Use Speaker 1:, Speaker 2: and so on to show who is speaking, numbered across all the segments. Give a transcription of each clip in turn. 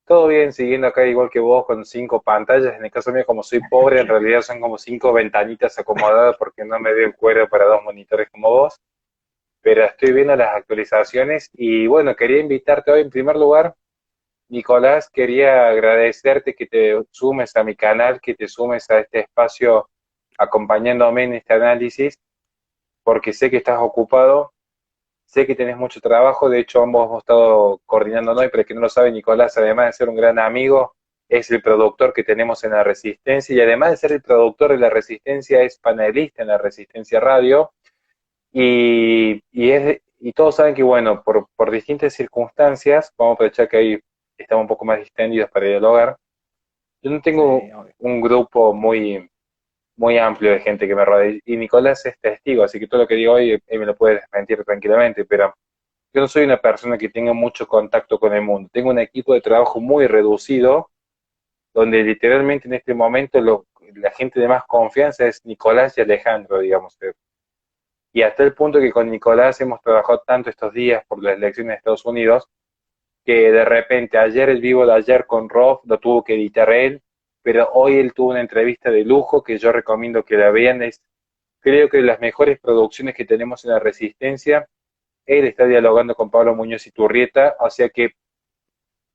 Speaker 1: Todo bien, siguiendo acá igual que vos con 5 pantallas. En el caso mío, como soy pobre, en realidad son como 5 ventanitas acomodadas porque no me dio el cuero para 2 monitores como vos. Pero estoy viendo las actualizaciones y bueno, quería invitarte hoy en primer lugar, Nicolás, quería agradecerte que te sumes a mi canal, que te sumes a este espacio acompañándome en este análisis, porque sé que estás ocupado. Sé que tenés mucho trabajo, de hecho ambos hemos estado coordinando hoy, pero el que no lo sabe, Nicolás, además de ser un gran amigo, es el productor que tenemos en La Resistencia y además de ser el productor de La Resistencia, es panelista en La Resistencia Radio y todos saben que, bueno, por distintas circunstancias, vamos a aprovechar que ahí estamos un poco más distendidos para dialogar. Yo no
Speaker 2: Sí,
Speaker 1: tengo
Speaker 2: obvio.
Speaker 1: un grupo muy amplio de gente que me rodea y Nicolás es testigo, así que todo lo que digo hoy él me lo puede desmentir tranquilamente, pero yo no soy una persona que tenga mucho contacto con el mundo. Tengo un equipo de trabajo muy reducido, donde literalmente en este momento la gente de más confianza es Nicolás y Alejandro, digamos. Y hasta el punto que con Nicolás hemos trabajado tanto estos días por las elecciones de Estados Unidos, que de repente ayer el vivo de ayer con Rob lo tuvo que editar él, pero hoy él tuvo una entrevista de lujo que yo recomiendo que la vean. Creo que de las mejores producciones que tenemos en La Resistencia. Él está dialogando con Pablo Muñoz y Turrieta, o sea que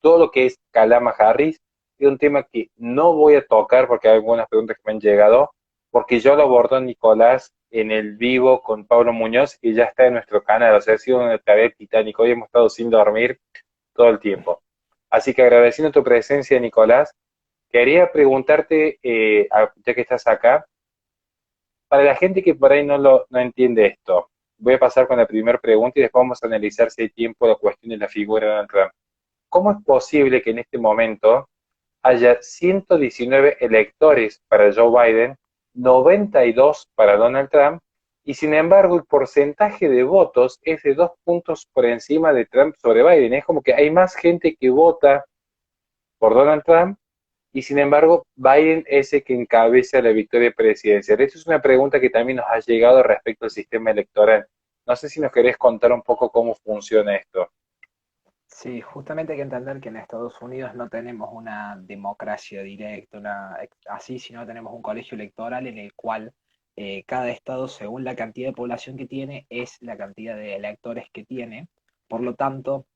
Speaker 1: todo lo que es Calama Harris es un tema que no voy a tocar porque hay algunas preguntas que me han llegado, porque yo lo abordó Nicolás en el vivo con Pablo Muñoz y ya está en nuestro canal, o sea, ha sido una tarea titánica, hoy hemos estado sin dormir todo el tiempo. Así que agradeciendo tu presencia, Nicolás, quería preguntarte, ya que estás acá, para la gente que por ahí no entiende esto, voy a pasar con la primera pregunta y después vamos a analizar si hay tiempo la cuestión de la figura de Donald Trump. ¿Cómo es posible que en este momento haya 119 electores para Joe Biden, 92 para Donald Trump, y sin embargo el porcentaje de votos es de 2 puntos por encima de Trump sobre Biden? Es como que hay más gente que vota por Donald Trump y sin embargo Biden es el que encabeza la victoria presidencial. Esta es una pregunta que también nos ha llegado respecto al sistema electoral. No sé si nos querés contar un poco cómo funciona esto.
Speaker 2: Sí, justamente hay que entender que en Estados Unidos no tenemos una democracia directa, así, sino tenemos un colegio electoral en el cual cada estado, según la cantidad de población que tiene, es la cantidad de electores que tiene. Por lo tanto,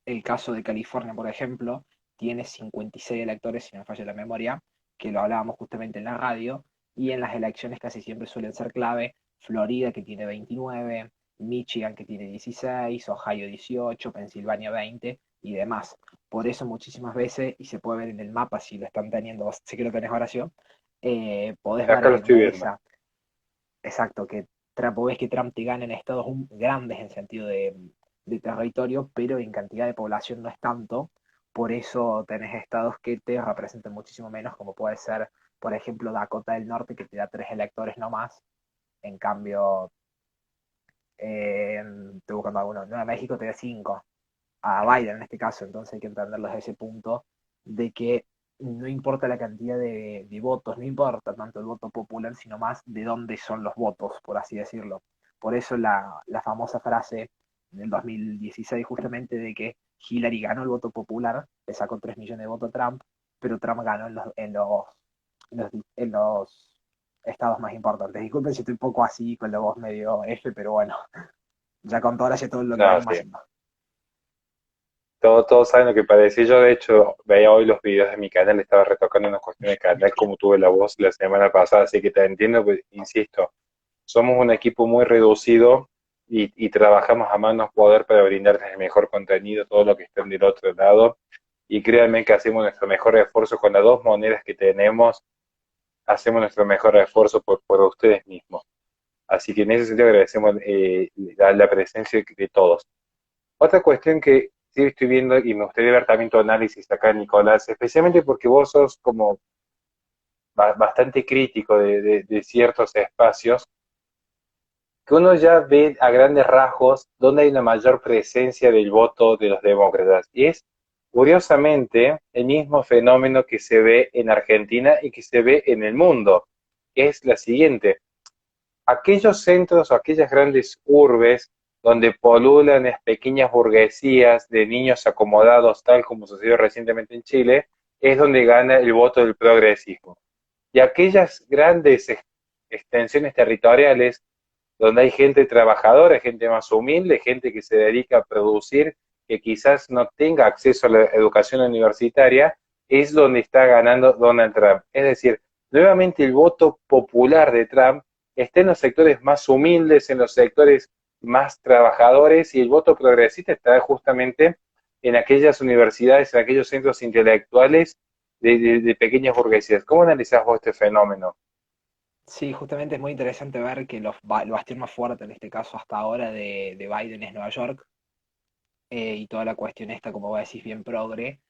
Speaker 2: el caso de California, por ejemplo, tiene 56 electores, si no me falla la memoria, que lo hablábamos justamente en la radio, y en las elecciones casi siempre suelen ser clave. Florida, que tiene 29, Michigan, que tiene 16, Ohio 18, Pensilvania 20 y demás. Por eso muchísimas veces, y se puede ver en el mapa si lo están teniendo, sé que lo tenés oración, podés ver
Speaker 1: Acá lo
Speaker 2: en
Speaker 1: estoy
Speaker 2: una de
Speaker 1: viendo.
Speaker 2: esas, exacto, que ves que Trump te gana en estados grandes en sentido de territorio, pero en cantidad de población no es tanto. Por eso tenés estados que te representan muchísimo menos, como puede ser, por ejemplo, Dakota del Norte, que te da 3 electores no más. En cambio, estoy buscando alguno, Nueva México te da 5 a Biden en este caso. Entonces hay que entenderlo desde ese punto de que no importa la cantidad de votos, no importa tanto el voto popular, sino más de dónde son los votos, por así decirlo. Por eso la famosa frase del 2016 justamente de que Hillary ganó el voto popular, le sacó 3 millones de votos a Trump, pero Trump ganó en los estados más importantes. Disculpen si estoy un poco así con la voz medio F, pero bueno, ya con todo todo lo que
Speaker 1: No,
Speaker 2: venimos
Speaker 1: sí.
Speaker 2: haciendo.
Speaker 1: Todos saben lo que padecí. Yo, de hecho, veía hoy los videos de mi canal, estaba retocando una cuestión de canal, como tuve la voz la semana pasada, así que te entiendo, pues, insisto, somos un equipo muy reducido y trabajamos a manos poder para brindarles el mejor contenido, todo lo que estén del otro lado. Y créanme que hacemos nuestro mejor esfuerzo con las 2 monedas que tenemos, hacemos nuestro mejor esfuerzo por ustedes mismos. Así que en ese sentido agradecemos la presencia de todos. Otra cuestión que sí estoy viendo y me gustaría ver también tu análisis acá, Nicolás, especialmente porque vos sos como bastante crítico de ciertos espacios, que uno ya ve a grandes rasgos dónde hay una mayor presencia del voto de los demócratas. Y es, curiosamente, el mismo fenómeno que se ve en Argentina y que se ve en el mundo. Es la siguiente: aquellos centros o aquellas grandes urbes donde polulan las pequeñas burguesías de niños acomodados, tal como sucedió recientemente en Chile, es donde gana el voto del progresismo. Y aquellas grandes extensiones territoriales donde hay gente trabajadora, gente más humilde, gente que se dedica a producir, que quizás no tenga acceso a la educación universitaria, es donde está ganando Donald Trump. Es decir, nuevamente el voto popular de Trump está en los sectores más humildes, en los sectores más trabajadores, y el voto progresista está justamente en aquellas universidades, en aquellos centros intelectuales de pequeñas burguesías. ¿Cómo analizás vos este fenómeno?
Speaker 2: Sí, justamente es muy interesante ver que el bastión más fuerte en este caso hasta ahora de Biden es Nueva York, y toda la cuestión esta, como vos decís, bien progre.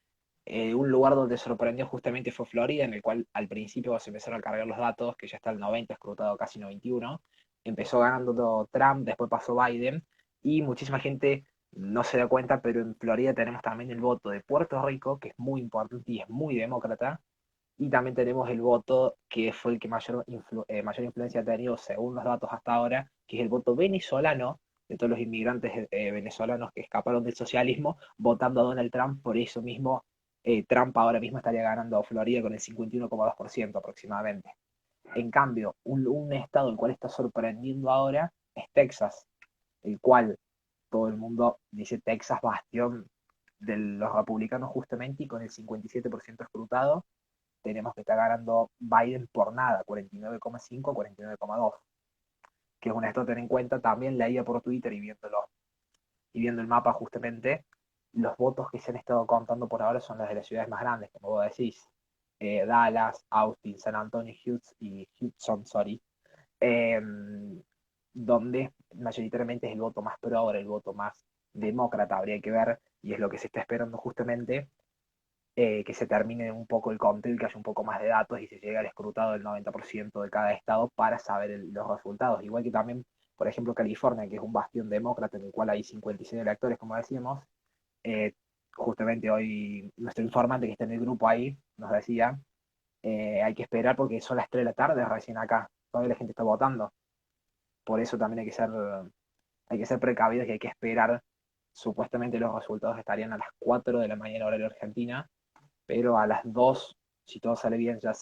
Speaker 2: Un lugar donde sorprendió justamente fue Florida, en el cual al principio se empezaron a cargar los datos, que ya está el 90 escrutado casi 91. Empezó ganando Trump, después pasó Biden, y muchísima gente no se da cuenta, pero en Florida tenemos también el voto de Puerto Rico, que es muy importante y es muy demócrata, y también tenemos el voto que fue el que mayor influencia ha tenido según los datos hasta ahora, que es el voto venezolano de todos los inmigrantes venezolanos que escaparon del socialismo, votando a Donald Trump. Por eso mismo Trump ahora mismo estaría ganando Florida con el 51,2% aproximadamente. En cambio, un estado el cual está sorprendiendo ahora es Texas, el cual todo el mundo dice Texas bastión de los republicanos justamente, y con el 57% escrutado tenemos que estar ganando Biden por nada, 49,5 a 49,2, que es un esto a tener en cuenta. También leía por Twitter y viendo el mapa justamente, los votos que se han estado contando por ahora son los de las ciudades más grandes, como vos decís, Dallas, Austin, San Antonio, Houston, sorry, eh, donde mayoritariamente es el voto más progre, el voto más demócrata, habría que ver, y es lo que se está esperando justamente, que se termine un poco el conteo y que haya un poco más de datos y se llegue al escrutado del 90% de cada estado para saber los resultados. Igual que también, por ejemplo, California, que es un bastión demócrata en el cual hay 56 electores, como decíamos. eh, Justamente hoy nuestro informante que está en el grupo ahí nos decía, hay que esperar porque son las 3 de la tarde recién acá, todavía la gente está votando. Por eso también hay que ser precavidos y hay que esperar. Supuestamente los resultados estarían a las 4 de la mañana hora de Argentina, pero a las 2, si todo sale bien, ya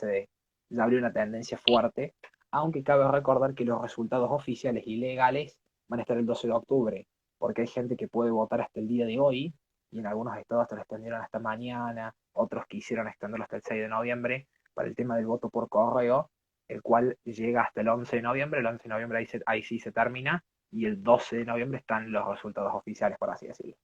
Speaker 2: abrió una tendencia fuerte, aunque cabe recordar que los resultados oficiales y legales van a estar el 12 de octubre, porque hay gente que puede votar hasta el día de hoy, y en algunos estados hasta lo extendieron hasta mañana, otros quisieron extenderlo hasta el 6 de noviembre, para el tema del voto por correo, el cual llega hasta el 11 de noviembre, el 11 de noviembre ahí sí se termina, y el 12 de noviembre están los resultados oficiales, por así decirlo.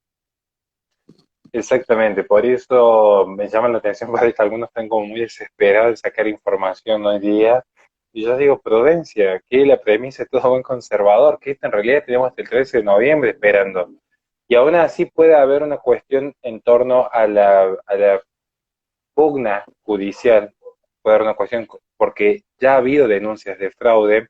Speaker 1: Exactamente, por eso me llama la atención, porque algunos están como muy desesperados de sacar información hoy día. Y yo digo, prudencia, que la premisa es todo buen conservador, que esto en realidad tenemos hasta el 13 de noviembre esperando. Y aún así puede haber una cuestión en torno a la pugna judicial, puede haber una cuestión, porque ya ha habido denuncias de fraude.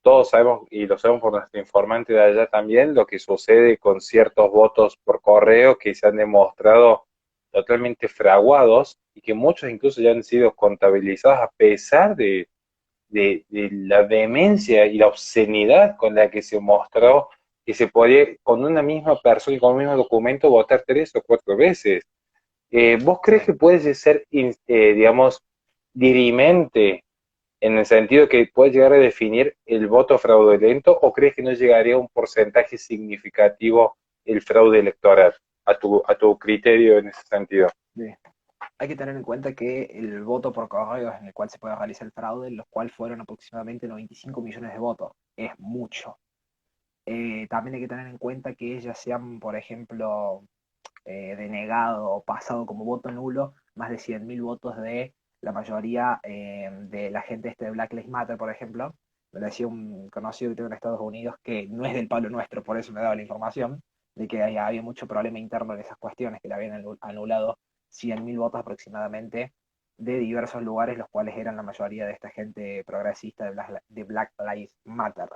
Speaker 1: Todos sabemos, y lo sabemos por nuestro informante de allá también, lo que sucede con ciertos votos por correo que se han demostrado totalmente fraguados y que muchos incluso ya han sido contabilizados a pesar de la demencia y la obscenidad con la que se mostró que se podía con una misma persona y con un mismo documento votar 3 o 4 veces. ¿Vos
Speaker 2: Sí.
Speaker 1: crees que puede ser, digamos, dirimente en el sentido que puede llegar a definir el voto fraudulento, o crees que no llegaría a un porcentaje significativo el fraude electoral, a tu criterio en ese sentido?
Speaker 2: Bien. Hay que tener en cuenta que el voto por correo en el cual se puede realizar el fraude, los cuales fueron aproximadamente 95 millones de votos. Es mucho. También hay que tener en cuenta que ellas se han, por ejemplo, denegado o pasado como voto nulo más de 100.000 votos de la mayoría de la gente de Black Lives Matter, por ejemplo. Me lo decía un conocido que tengo en Estados Unidos, que no es del palo nuestro, por eso me daba la información, de que había mucho problema interno en esas cuestiones, que le habían anulado 100.000 votos aproximadamente de diversos lugares, los cuales eran la mayoría de esta gente progresista de Black Lives Matter.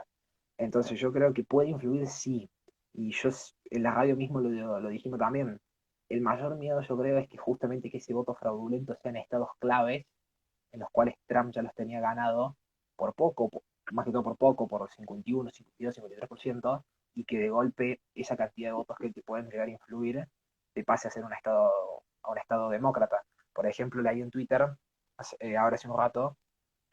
Speaker 2: Entonces yo creo que puede influir, sí. Y en la radio mismo lo dijimos también. El mayor miedo yo creo es que justamente que ese voto fraudulento sea en estados claves, en los cuales Trump ya los tenía ganado por poco, más que todo por poco, por 51, 52, 53%, y que de golpe esa cantidad de votos que te pueden llegar a influir te pase a ser a un estado demócrata. Por ejemplo, leí en Twitter, ahora hace un rato,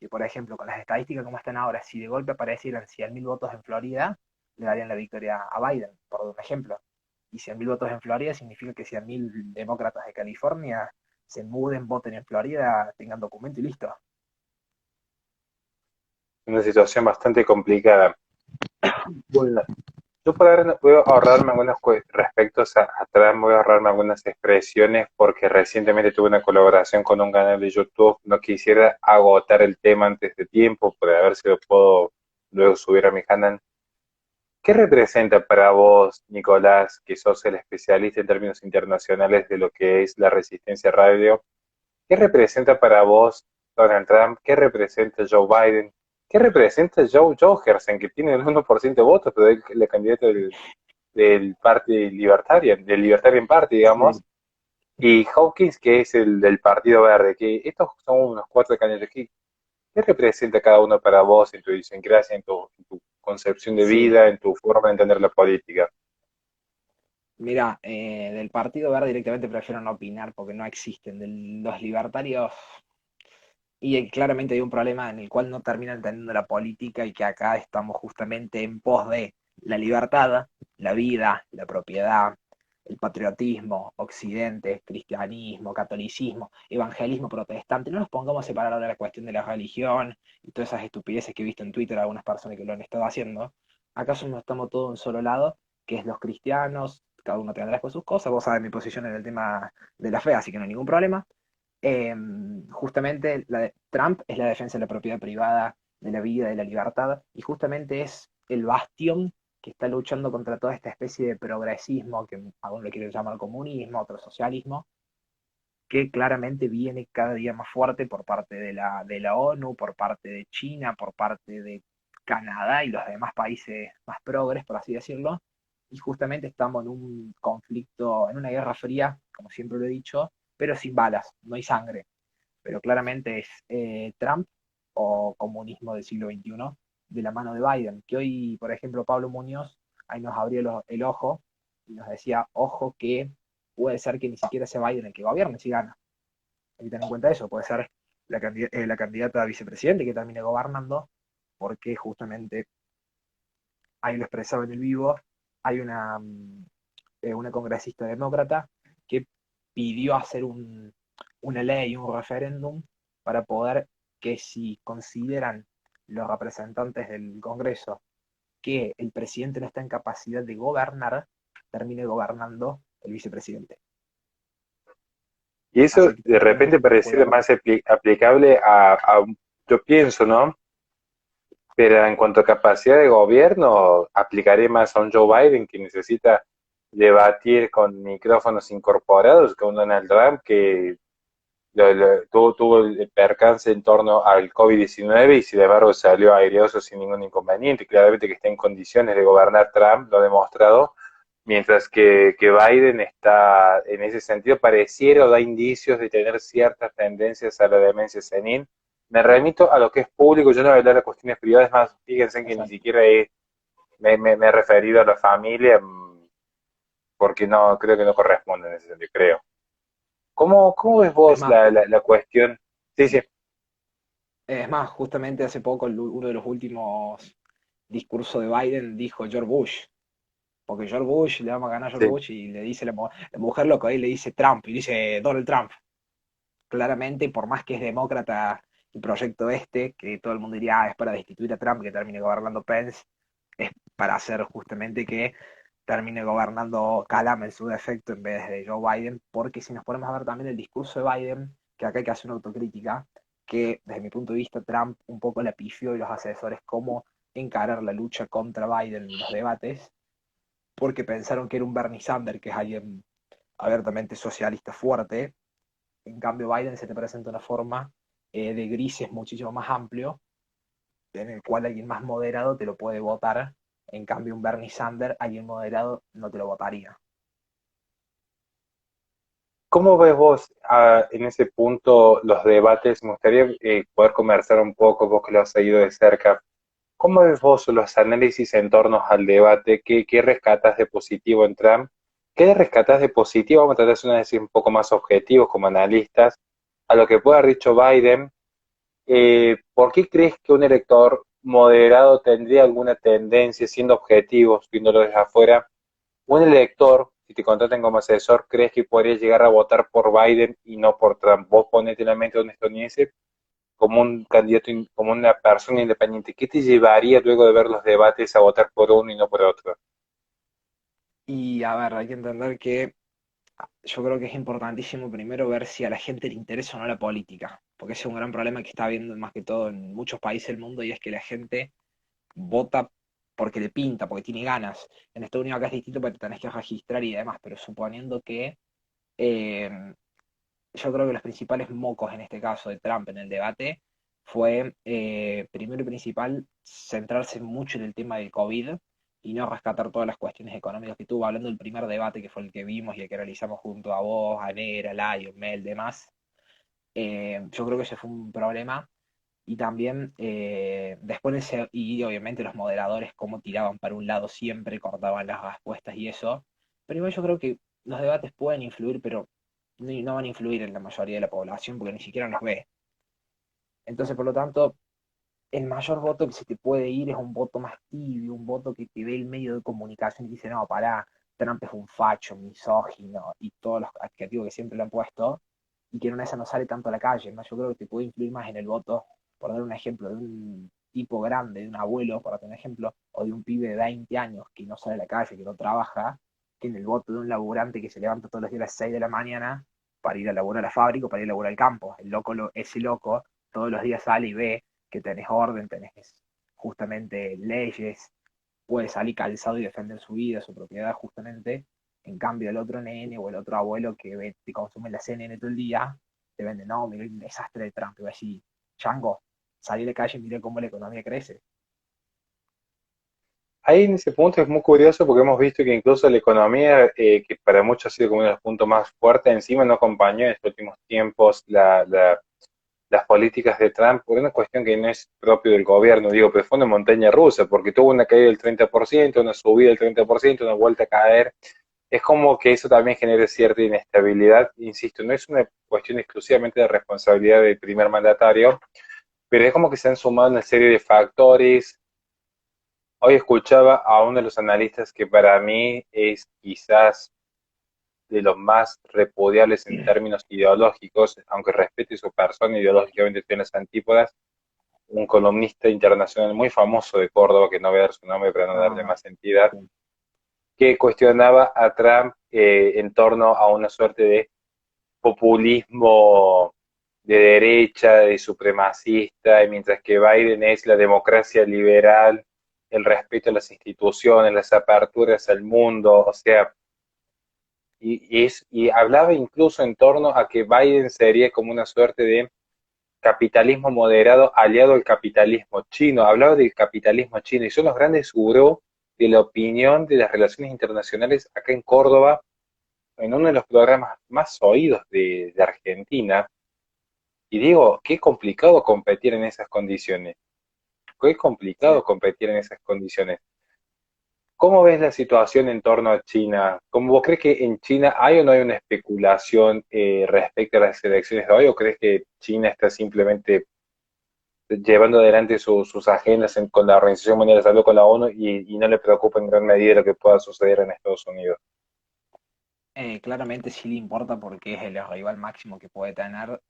Speaker 2: que por ejemplo, con las estadísticas como están ahora, si de golpe aparecieran 100.000 votos en Florida, le darían la victoria a Biden, por un ejemplo. Y 100.000 votos en Florida significa que 100.000 demócratas de California se muden, voten en Florida, tengan documento y listo.
Speaker 1: Una situación bastante complicada. Bueno, yo por ahora voy a ahorrarme algunos respectos a Trump, voy a ahorrarme algunas expresiones porque recientemente tuve una colaboración con un canal de YouTube. No quisiera agotar el tema antes de tiempo, para ver si lo puedo luego subir a mi canal. ¿Qué representa para vos, Nicolás, que sos el especialista en términos internacionales de lo que es la resistencia radio? ¿Qué representa para vos Donald Trump? ¿Qué representa Joe Biden? ¿Qué representa Joe Johersen, que tiene el 1% de votos, pero es el candidato del Party Libertarian, del Libertarian Party, digamos?
Speaker 2: Sí.
Speaker 1: Y Hawkins, que es el del Partido Verde, que estos son unos cuatro candidatos. ¿Qué representa cada uno para vos en tu idiosincrasia, en tu concepción de
Speaker 2: Sí,
Speaker 1: vida, en tu forma de entender la política?
Speaker 2: mira, del Partido Verde directamente prefiero no opinar porque no existen. Los libertarios, y claramente hay un problema en el cual no terminan entendiendo la política y que acá estamos justamente en pos de la libertad, la vida, la propiedad, el patriotismo, occidente, cristianismo, catolicismo, evangelismo protestante. No nos pongamos a separar ahora la cuestión de la religión y todas esas estupideces que he visto en Twitter algunas personas que lo han estado haciendo. Acá somos, estamos todos en un solo lado, que es los cristianos, cada uno tendrá después sus cosas. Vos sabés mi posición en el tema de la fe, así que no hay ningún problema. Justamente Trump es la defensa de la propiedad privada, de la vida, de la libertad, y justamente es el bastión que está luchando contra toda esta especie de progresismo, que algunos le quieren llamar comunismo, otro socialismo, que claramente viene cada día más fuerte por parte de la ONU, por parte de China, por parte de Canadá y los demás países más progres, por así decirlo. Y justamente estamos en un conflicto, en una guerra fría, como siempre lo he dicho, pero sin balas, no hay sangre. Pero claramente es Trump o comunismo del siglo XXI de la mano de Biden, que hoy, por ejemplo, Pablo Muñoz ahí nos abrió el ojo y nos decía, ojo que puede ser que ni siquiera sea Biden el que gobierne si gana. Hay que tener en cuenta eso, puede ser la candidata a vicepresidente que termine gobernando, porque justamente, ahí lo expresaba en el vivo, hay una congresista demócrata que pidió hacer una ley, un referéndum, para poder que si consideran los representantes del Congreso que el presidente no está en capacidad de gobernar, termine gobernando el vicepresidente.
Speaker 1: Y eso
Speaker 2: Así que
Speaker 1: de
Speaker 2: tenemos
Speaker 1: repente
Speaker 2: un
Speaker 1: pareciera
Speaker 2: juego.
Speaker 1: más aplicable yo pienso, ¿no? Pero en cuanto a capacidad de gobierno, aplicaré más a un Joe Biden que necesita debatir con micrófonos incorporados que un Donald Trump que tuvo el percance en torno al COVID-19 y sin embargo salió aireoso sin ningún inconveniente. Claramente que está en condiciones de gobernar Trump, lo ha demostrado, mientras que Biden está en ese sentido, pareciera o da indicios de tener ciertas tendencias a la demencia senil. Me remito a lo que es público, yo no voy a hablar de cuestiones privadas, más, fíjense que ni
Speaker 2: Exacto.
Speaker 1: siquiera me he referido a la familia, porque no, creo que no corresponde en ese sentido, creo. ¿Cómo ves
Speaker 2: Es
Speaker 1: vos
Speaker 2: más,
Speaker 1: la cuestión? Sí, sí,
Speaker 2: es más, justamente hace poco uno de los últimos discursos de Biden dijo George Bush, porque George Bush, le vamos a ganar a George
Speaker 1: sí.
Speaker 2: Bush y le dice la mujer loco ahí le dice Trump y dice Donald Trump. Claramente, por más que es demócrata el proyecto este, que todo el mundo diría, es para destituir a Trump, que termine gobernando Pence, es para hacer justamente que termine gobernando Calam en su defecto en vez de Joe Biden, porque si nos ponemos a ver también el discurso de Biden, que acá hay que hacer una autocrítica, que desde mi punto de vista Trump un poco la pifió y los asesores cómo encarar la lucha contra Biden en los debates, porque pensaron que era un Bernie Sanders, que es alguien abiertamente socialista fuerte. En cambio, Biden se te presenta una forma de grises muchísimo más amplio, en el cual alguien más moderado te lo puede votar. En cambio, un Bernie Sanders, alguien moderado no te lo votaría.
Speaker 1: ¿Cómo ves vos en ese punto los debates? Me gustaría poder conversar un poco, vos que lo has seguido de cerca. ¿Cómo ves vos los análisis en torno al debate? ¿Qué rescatas de positivo en Trump? ¿Qué rescatas de positivo? Vamos a tratar de hacer un análisis un poco más objetivos como analistas a lo que puede haber dicho Biden. ¿Por qué crees que un elector moderado tendría alguna tendencia, siendo objetivos, viéndolo desde afuera? Un elector, si te contratan como asesor, ¿crees que podría llegar a votar por Biden y no por Trump? Vos ponete en la mente de un estadounidense como un candidato, como una persona independiente. ¿Qué te llevaría luego de ver los debates a votar por uno y no por otro?
Speaker 2: Y a ver, hay que entender que yo creo que es importantísimo primero ver si a la gente le interesa o no la política, porque ese es un gran problema que está habiendo más que todo en muchos países del mundo y es que la gente vota porque le pinta, porque tiene ganas. En Estados Unidos acá es distinto porque te tenés que registrar y demás, pero suponiendo que eh, yo creo que los principales mocos en este caso de Trump en el debate fue, primero y principal, centrarse mucho en el tema del COVID y no rescatar todas las cuestiones económicas que tuvo, hablando del primer debate que fue el que vimos y el que realizamos junto a vos, a Nera, Lion, Mel, demás. Yo creo que ese fue un problema. Y también después y obviamente los moderadores cómo tiraban para un lado siempre, cortaban las respuestas y eso. Pero igual yo creo que los debates pueden influir, pero no van a influir en la mayoría de la población porque ni siquiera nos ve. Entonces, por lo tanto, el mayor voto que se te puede ir es un voto más tibio, un voto que te ve el medio de comunicación y dice, no, pará, Trump es un facho, misógino y todos los adjetivos que siempre le han puesto, y que en una de esas no sale tanto a la calle. Más yo creo que te puede influir más en el voto, por dar un ejemplo, de un tipo grande, de un abuelo, por dar un ejemplo, o de un pibe de 20 años que no sale a la calle, que no trabaja, que en el voto de un laburante que se levanta todos los días a las 6 de la mañana para ir a laburar a la fábrica o para ir a laburar al campo. El loco, ese loco, todos los días sale y ve que tenés orden, tenés justamente leyes, puede salir calzado y defender su vida, su propiedad justamente. En cambio, el otro nene o el otro abuelo que ve, te consume la CNN todo el día, te vende, no, mira el desastre de Trump. Y va a decir, chango, salí de calle y mira cómo la economía crece.
Speaker 1: Ahí en ese punto es muy curioso porque hemos visto que incluso la economía, que para muchos ha sido como uno de los puntos más fuertes, encima no acompañó en estos últimos tiempos las políticas de Trump por una cuestión que no es propio del gobierno, digo, pero fue una montaña rusa, porque tuvo una caída del 30%, una subida del 30%, una vuelta a caer. Es como que eso también genera cierta inestabilidad. Insisto, no es una cuestión exclusivamente de responsabilidad del primer mandatario, pero es como que se han sumado una serie de factores. Hoy escuchaba a uno de los analistas que para mí es quizás de los más repudiables en términos ideológicos, aunque respete su persona, ideológicamente tiene las antípodas, un columnista internacional muy famoso de Córdoba, que no voy a dar su nombre para no darle
Speaker 2: Ah,
Speaker 1: más entidad,
Speaker 2: sí.
Speaker 1: que cuestionaba a Trump en torno a una suerte de populismo de derecha, de supremacista, y mientras que Biden es la democracia liberal, el respeto a las instituciones, las aperturas al mundo, o sea, y hablaba incluso en torno a que Biden sería como una suerte de capitalismo moderado aliado al capitalismo chino, hablaba del capitalismo chino y son los grandes gurús de la opinión de las relaciones internacionales acá en Córdoba, en uno de los programas más oídos de Argentina. Y digo, qué complicado competir en esas condiciones, qué
Speaker 2: Sí.
Speaker 1: complicado competir en esas condiciones. ¿Cómo ves la situación en torno a China? ¿Cómo vos crees que en China hay o no hay una especulación respecto a las elecciones de hoy? ¿O crees que China está simplemente llevando adelante sus agendas con la Organización Mundial de la Salud, con la ONU, y no le preocupa en gran medida lo que pueda suceder en Estados Unidos?
Speaker 2: Claramente sí le importa porque es el rival máximo que puede tener.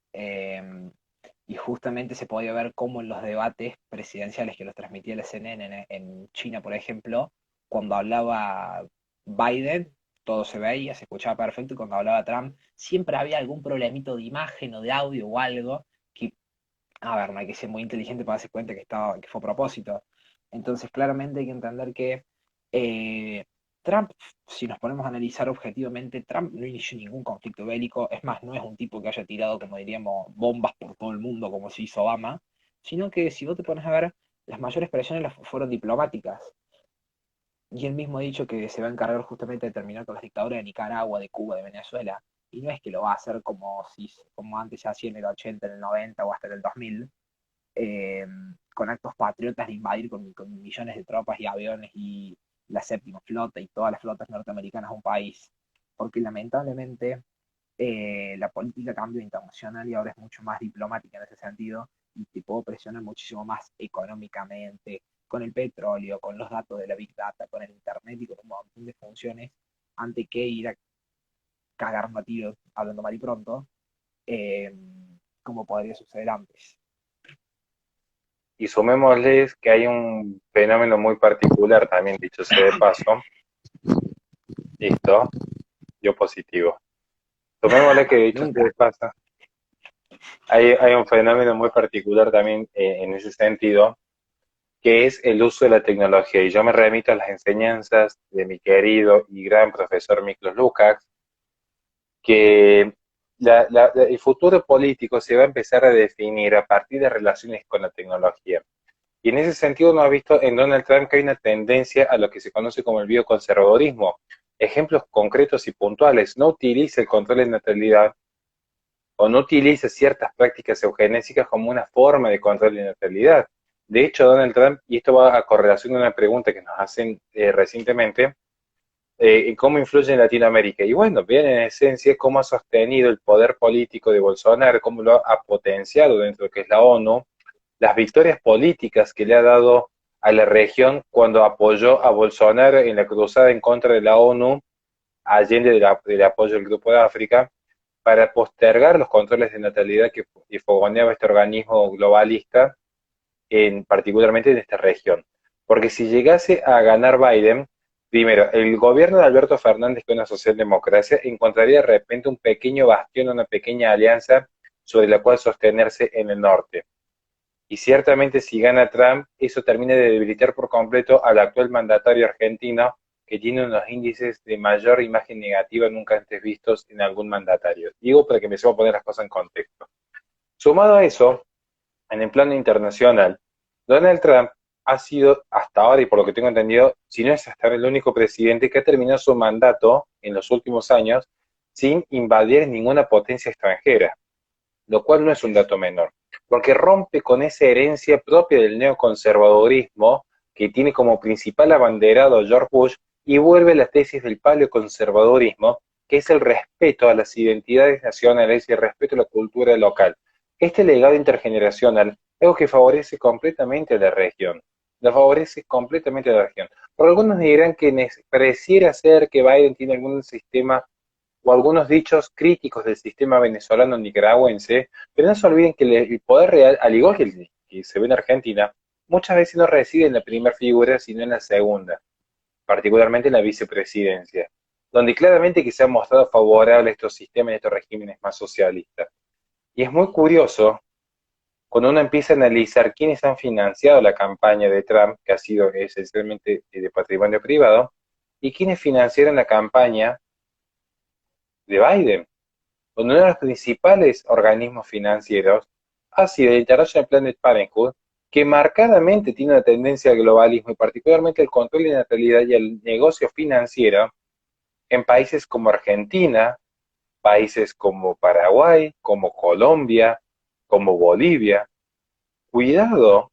Speaker 2: Y justamente se podía ver cómo en los debates presidenciales que los transmitía la CNN en China, por ejemplo, cuando hablaba Biden, todo se veía, se escuchaba perfecto, y cuando hablaba Trump, siempre había algún problemito de imagen o de audio o algo que, a ver, no hay que ser muy inteligente para darse cuenta que fue a propósito. Entonces, claramente hay que entender que eh, Trump, si nos ponemos a analizar objetivamente, Trump no inició ningún conflicto bélico, es más, no es un tipo que haya tirado, como diríamos, bombas por todo el mundo como se hizo Obama, sino que si vos te pones a ver, las mayores presiones fueron diplomáticas. Y él mismo ha dicho que se va a encargar justamente de terminar con las dictaduras de Nicaragua, de Cuba, de Venezuela. Y no es que lo va a hacer como, si, como antes se hacía en el 80, en el 90 o hasta en el 2000, eh, con actos patriotas de invadir con millones de tropas y aviones y la séptima flota y todas las flotas norteamericanas a un país, porque lamentablemente la política cambió internacional y ahora es mucho más diplomática en ese sentido y te puedo presionar muchísimo más económicamente, con el petróleo, con los datos de la Big Data, con el Internet y con un montón de funciones, antes que ir a cagarnos a tiros, hablando mal y pronto, eh, como podría suceder antes.
Speaker 1: Y sumémosles que hay un fenómeno muy particular también, dicho sea de paso. Listo, yo positivo. Sumémosle que dicho sea de
Speaker 2: Nunca.
Speaker 1: paso, hay un fenómeno muy particular también en ese sentido, que es el uso de la tecnología. Y yo me remito a las enseñanzas de mi querido y gran profesor Miklos Lukács, que el futuro político se va a empezar a definir a partir de relaciones con la tecnología. Y en ese sentido uno ha visto en Donald Trump que hay una tendencia a lo que se conoce como el bioconservadorismo. Ejemplos concretos y puntuales: no utiliza el control de natalidad o no utiliza ciertas prácticas eugenésicas como una forma de control de natalidad. De hecho, Donald Trump, y esto va a correlación de una pregunta que nos hacen recientemente, cómo influye en Latinoamérica. Y bueno, bien en esencia cómo ha sostenido el poder político de Bolsonaro, cómo lo ha potenciado dentro de lo que es la ONU, las victorias políticas que le ha dado a la región cuando apoyó a Bolsonaro en la cruzada en contra de la ONU, allende del apoyo del Grupo de África, para postergar los controles de natalidad que fogoneaba este organismo globalista, particularmente en esta región. Porque si llegase a ganar Biden, primero, el gobierno de Alberto Fernández, que es una socialdemocracia, encontraría de repente un pequeño bastión, una pequeña alianza sobre la cual sostenerse en el norte. Y ciertamente si gana Trump, eso termina de debilitar por completo al actual mandatario argentino, que tiene unos índices de mayor imagen negativa nunca antes vistos en algún mandatario. Digo para que empecemos a poner las cosas en contexto. Sumado a eso, en el plano internacional, Donald Trump ha sido hasta ahora, y por lo que tengo entendido, si no es hasta ahora el único presidente que ha terminado su mandato en los últimos años sin invadir ninguna potencia extranjera, lo cual no es un dato menor, porque rompe con esa herencia propia del neoconservadurismo que tiene como principal abanderado George Bush y vuelve a la tesis del paleoconservadurismo, que es el respeto a las identidades nacionales y el respeto a la cultura local. Este legado intergeneracional es algo que favorece completamente a la región. La favorece completamente a la región. Por algunos dirán que pareciera ser que Biden tiene algún sistema o algunos dichos críticos del sistema venezolano nicaragüense, pero no se olviden que el poder real, al igual que el que se ve en Argentina, muchas veces no reside en la primera figura, sino en la segunda, particularmente en la vicepresidencia, donde claramente que se ha mostrado favorable a estos sistemas y estos regímenes más socialistas. Y es muy curioso cuando uno empieza a analizar quiénes han financiado la campaña de Trump, que ha sido esencialmente de patrimonio privado, y quiénes financiaron la campaña de Biden. Uno de los principales organismos financieros ha sido el International Planet Parenthood, que marcadamente tiene una tendencia al globalismo y particularmente al control de natalidad y al negocio financiero en países como Argentina, países como Paraguay, como Colombia, como Bolivia. Cuidado,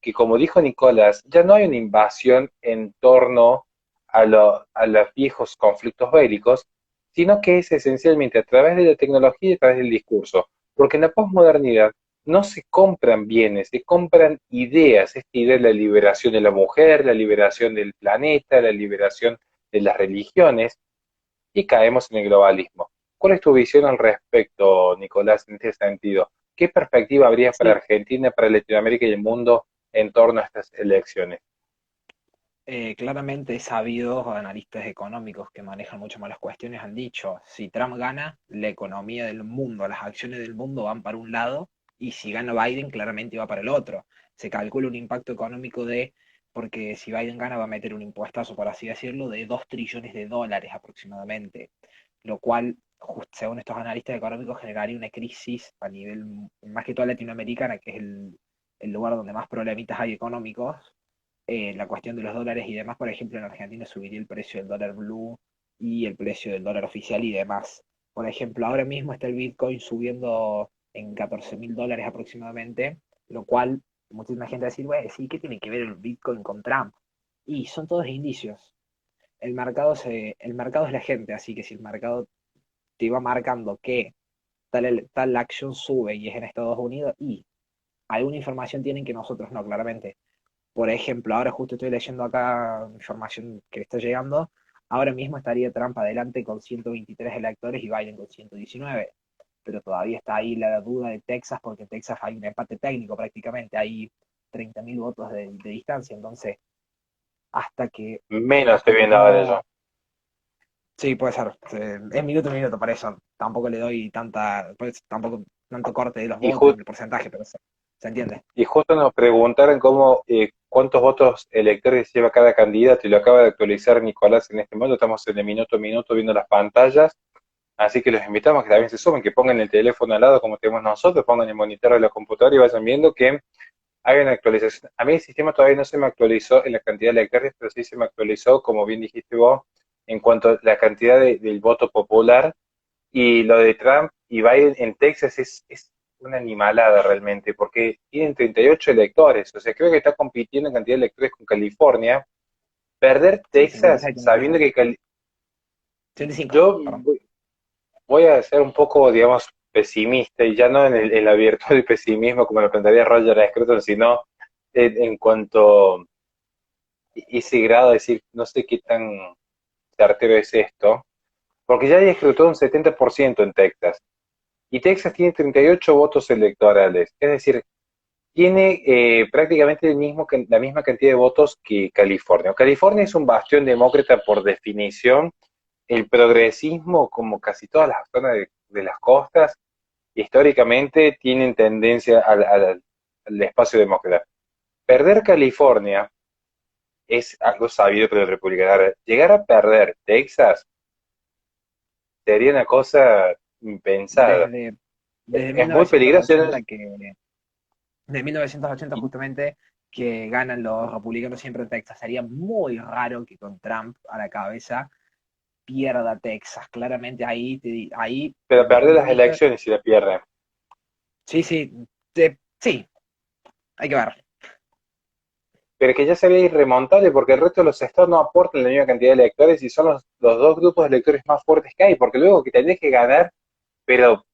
Speaker 1: que como dijo Nicolás, ya no hay una invasión en torno a los viejos conflictos bélicos, sino que es esencialmente a través de la tecnología y a través del discurso. Porque en la posmodernidad no se compran bienes, se compran ideas. Esta idea de la liberación de la mujer, la liberación del planeta, la liberación de las religiones, y caemos en el globalismo. ¿Cuál es tu visión al respecto, Nicolás, en este sentido? ¿Qué perspectiva habría para
Speaker 2: Sí,
Speaker 1: Argentina, para Latinoamérica y el mundo en torno a estas elecciones?
Speaker 2: claramente he sabido, analistas económicos que manejan mucho más las cuestiones han dicho, si Trump gana, la economía del mundo, las acciones del mundo van para un lado, y si gana Biden, claramente va para el otro. Se calcula un impacto económico porque si Biden gana va a meter un impuestazo, por así decirlo, de 2 trillones de dólares aproximadamente, lo cual, según estos analistas económicos, generaría una crisis a nivel, más que toda latinoamericana, que es el lugar donde más problemitas hay económicos, la cuestión de los dólares y demás. Por ejemplo, en Argentina subiría el precio del dólar blue y el precio del dólar oficial y demás. Por ejemplo, ahora mismo está el Bitcoin subiendo en 14.000 dólares aproximadamente, lo cual Muchísima gente va a decir, bueno, sí, ¿qué tiene que ver el Bitcoin con Trump? Y son todos indicios. El mercado es la gente, así que si el mercado te va marcando que tal acción sube y es en Estados Unidos, y alguna información tienen que nosotros no, claramente. Por ejemplo, ahora justo estoy leyendo acá información que está llegando. Ahora mismo estaría Trump adelante con 123 electores y Biden con 119. Pero todavía está ahí la duda de Texas, porque en Texas hay un empate técnico prácticamente, hay 30.000 votos de distancia. Entonces, hasta que,
Speaker 1: Menos estoy
Speaker 2: hasta que
Speaker 1: viendo ahora yo.
Speaker 2: no. Sí, puede ser. Es minuto a minuto, por eso. Tampoco le doy pues, tampoco tanto corte de los
Speaker 1: Y,
Speaker 2: votos ni el porcentaje, pero se entiende.
Speaker 1: y justo nos preguntaron cuántos votos electores lleva cada candidato y lo acaba de actualizar Nicolás en este momento. Estamos en el minuto a minuto viendo las pantallas. Así que los invitamos a que también se sumen, que pongan el teléfono al lado como tenemos nosotros, pongan el monitor de la computadora y vayan viendo que hay una actualización. A mí el sistema todavía no se me actualizó en la cantidad de electores, pero sí se me actualizó, como bien dijiste vos, en cuanto a la cantidad del voto popular. Y lo de Trump y Biden en Texas es una animalada realmente, porque tienen 38 electores, o sea, creo que está compitiendo en cantidad de electores con California. Perder
Speaker 2: Sí,
Speaker 1: Texas
Speaker 2: 56 tiene
Speaker 1: sabiendo que
Speaker 2: 85,
Speaker 1: yo
Speaker 2: perdón.
Speaker 1: voy a ser un poco, digamos, pesimista, y ya no en la virtud del pesimismo como lo plantearía Roger Scruton, sino en cuanto a ese grado de decir, no sé qué tan certero es esto, porque ya hay escrutado un 70% en Texas, y Texas tiene 38 votos electorales, es decir, tiene prácticamente la misma cantidad de votos que California. California es un bastión demócrata por definición. El progresismo, como casi todas las zonas de las costas, históricamente tienen tendencia al espacio demócrata. Perder California es algo sabido por la República. Llegar a perder Texas sería una cosa impensada.
Speaker 2: Desde, desde
Speaker 1: Es muy peligroso.
Speaker 2: 1980 de 1980 justamente, que ganan los republicanos siempre en Texas. Sería muy raro que con Trump a la cabeza pierda Texas. Claramente ahí,
Speaker 1: Pero
Speaker 2: desde mi
Speaker 1: perder
Speaker 2: punto
Speaker 1: las
Speaker 2: de vista,
Speaker 1: elecciones si la pierden.
Speaker 2: sí, sí, sí, hay que ver.
Speaker 1: Pero que ya sería irremontable porque el resto de los estados no aportan la misma cantidad de electores y son los dos grupos de electores más fuertes que hay, porque luego que tenés que ganar, pero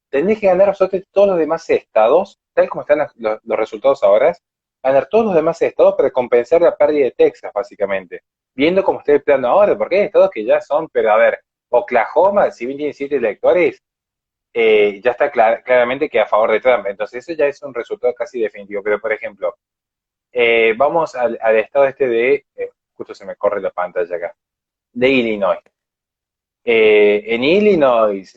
Speaker 1: tenés que ganar absolutamente todos los demás estados, tal como están los resultados ahora, ganar todos los demás estados para compensar la pérdida de Texas, básicamente. Viendo cómo está el plano ahora, porque hay estados que ya son, pero a ver, Oklahoma, si bien tiene 7 electores, ya está claramente que a favor de Trump. Entonces eso ya es un resultado casi definitivo. Pero, por ejemplo, vamos al estado este justo se me corre la pantalla acá, de Illinois. En Illinois,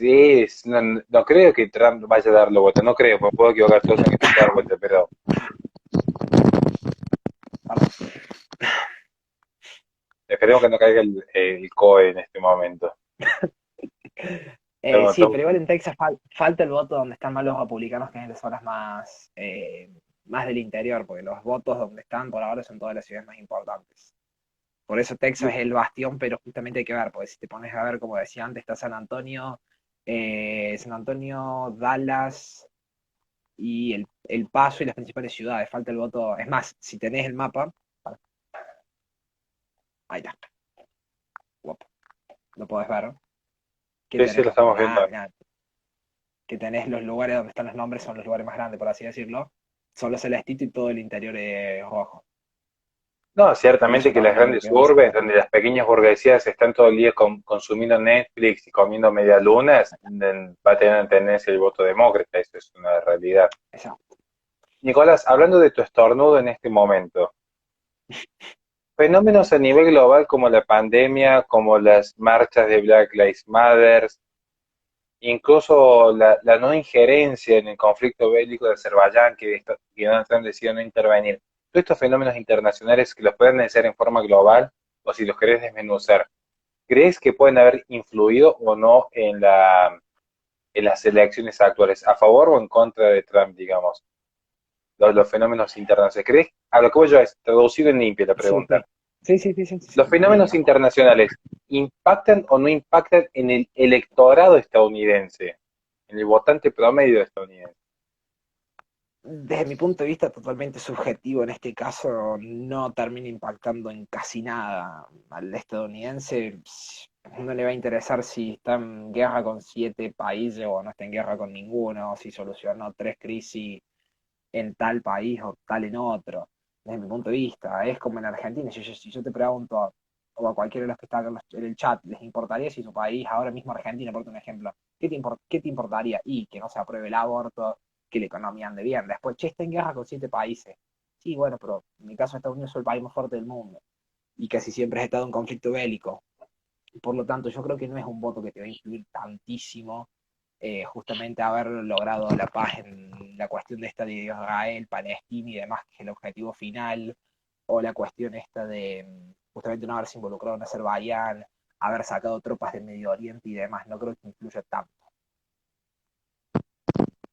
Speaker 1: no creo que Trump vaya a darle vuelta, no creo, me puedo equivocar, todos años que puede dar vuelta, pero esperemos que no caiga el COE en este momento.
Speaker 2: Sí, pero igual en Texas falta el voto donde están más los republicanos, que es en las zonas más del interior, porque los votos donde están por ahora son todas las ciudades más importantes. Por eso Texas es el bastión, pero justamente hay que ver, porque si te pones a ver, como decía antes, está San Antonio, Dallas y el Paso y las principales ciudades. Falta el voto. Es más, si tenés el mapa, ahí está, guapo, lo podés ver, que
Speaker 1: Sí, sí,
Speaker 2: tenés
Speaker 1: lo
Speaker 2: los,
Speaker 1: estamos viendo.
Speaker 2: que tenés los lugares donde están los nombres, son los lugares más grandes, por así decirlo. Son los celestitos y todo el interior es rojo.
Speaker 1: No,
Speaker 2: Por eso
Speaker 1: ciertamente que las
Speaker 2: también
Speaker 1: grandes
Speaker 2: quedó ese
Speaker 1: urbes,
Speaker 2: voto.
Speaker 1: donde las pequeñas burguesías están todo el día consumiendo Netflix y comiendo medialunas, va a tener una tendencia el voto demócrata, eso es una realidad.
Speaker 2: Exacto.
Speaker 1: Nicolás, hablando de tu estornudo en este momento, fenómenos a nivel global como la pandemia, como las marchas de Black Lives Matter, incluso la no injerencia en el conflicto bélico de Azerbaiyán, que Donald Trump decidió no intervenir. Todos estos fenómenos internacionales que los pueden analizar en forma global, o si los querés desmenuzar, ¿crees que pueden haber influido o no en las elecciones actuales, a favor o en contra de Trump, digamos? Los fenómenos internacionales. ¿Crees? A lo que voy yo es, traducido en limpio la
Speaker 2: Sí,
Speaker 1: pregunta.
Speaker 2: sí. Sí, sí, sí, sí, sí,
Speaker 1: ¿Los
Speaker 2: sí, ahí
Speaker 1: fenómenos
Speaker 2: a full.
Speaker 1: internacionales impactan o no impactan en el electorado estadounidense, en el votante promedio estadounidense?
Speaker 2: Desde mi punto de vista totalmente subjetivo en este caso, no termina impactando en casi nada. Al estadounidense no le va a interesar si está en guerra con 7 países o no está en guerra con ninguno, o si solucionó 3 crisis en tal país o tal en otro. Desde mi punto de vista, es como en Argentina. Si yo te pregunto, o a cualquiera de los que están en el chat, ¿les importaría si su país, ahora mismo Argentina, por un ejemplo, qué te importaría? Y que no se apruebe el aborto, que la economía ande bien. Después, che, está en guerra con 7 países. Sí, bueno, pero en mi caso Estados Unidos es el país más fuerte del mundo y casi siempre ha estado en conflicto bélico. Por lo tanto, yo creo que no es un voto que te va a influir tantísimo, justamente haber logrado la paz en la cuestión de esta de Israel, Palestina y demás, que es el objetivo final, o la cuestión esta de justamente no haberse involucrado en Azerbaiyán, haber sacado tropas del Medio Oriente y demás, no creo que influya tanto.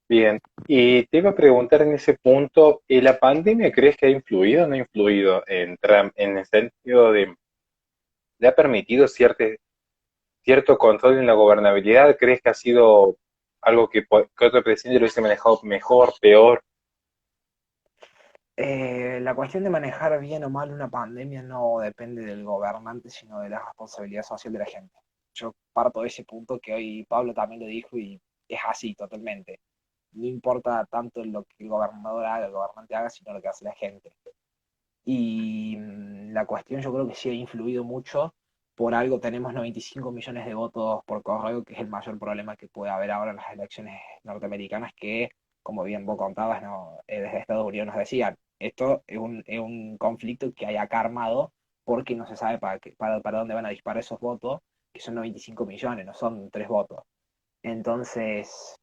Speaker 1: Bien, y te iba a preguntar en ese punto, ¿la pandemia crees que ha influido o no ha influido en Trump en el sentido de, le ha permitido cierto control en la gobernabilidad? ¿Crees que ha sido algo que otro presidente lo hubiese manejado mejor, peor?
Speaker 2: La cuestión de manejar bien o mal una pandemia no depende del gobernante, sino de la responsabilidad social de la gente. Yo parto de ese punto que hoy Pablo también lo dijo y es así totalmente. No importa tanto lo que el gobernador haga, el gobernante haga, sino lo que hace la gente. Y la cuestión yo creo que sí ha influido mucho. Por algo tenemos 95 millones de votos por correo, que es el mayor problema que puede haber ahora en las elecciones norteamericanas, que, como bien vos contabas, ¿no? Desde Estados Unidos nos decían, esto es un conflicto que hay acá armado porque no se sabe para dónde van a disparar esos votos, que son 95 millones, no son 3 votos. Entonces,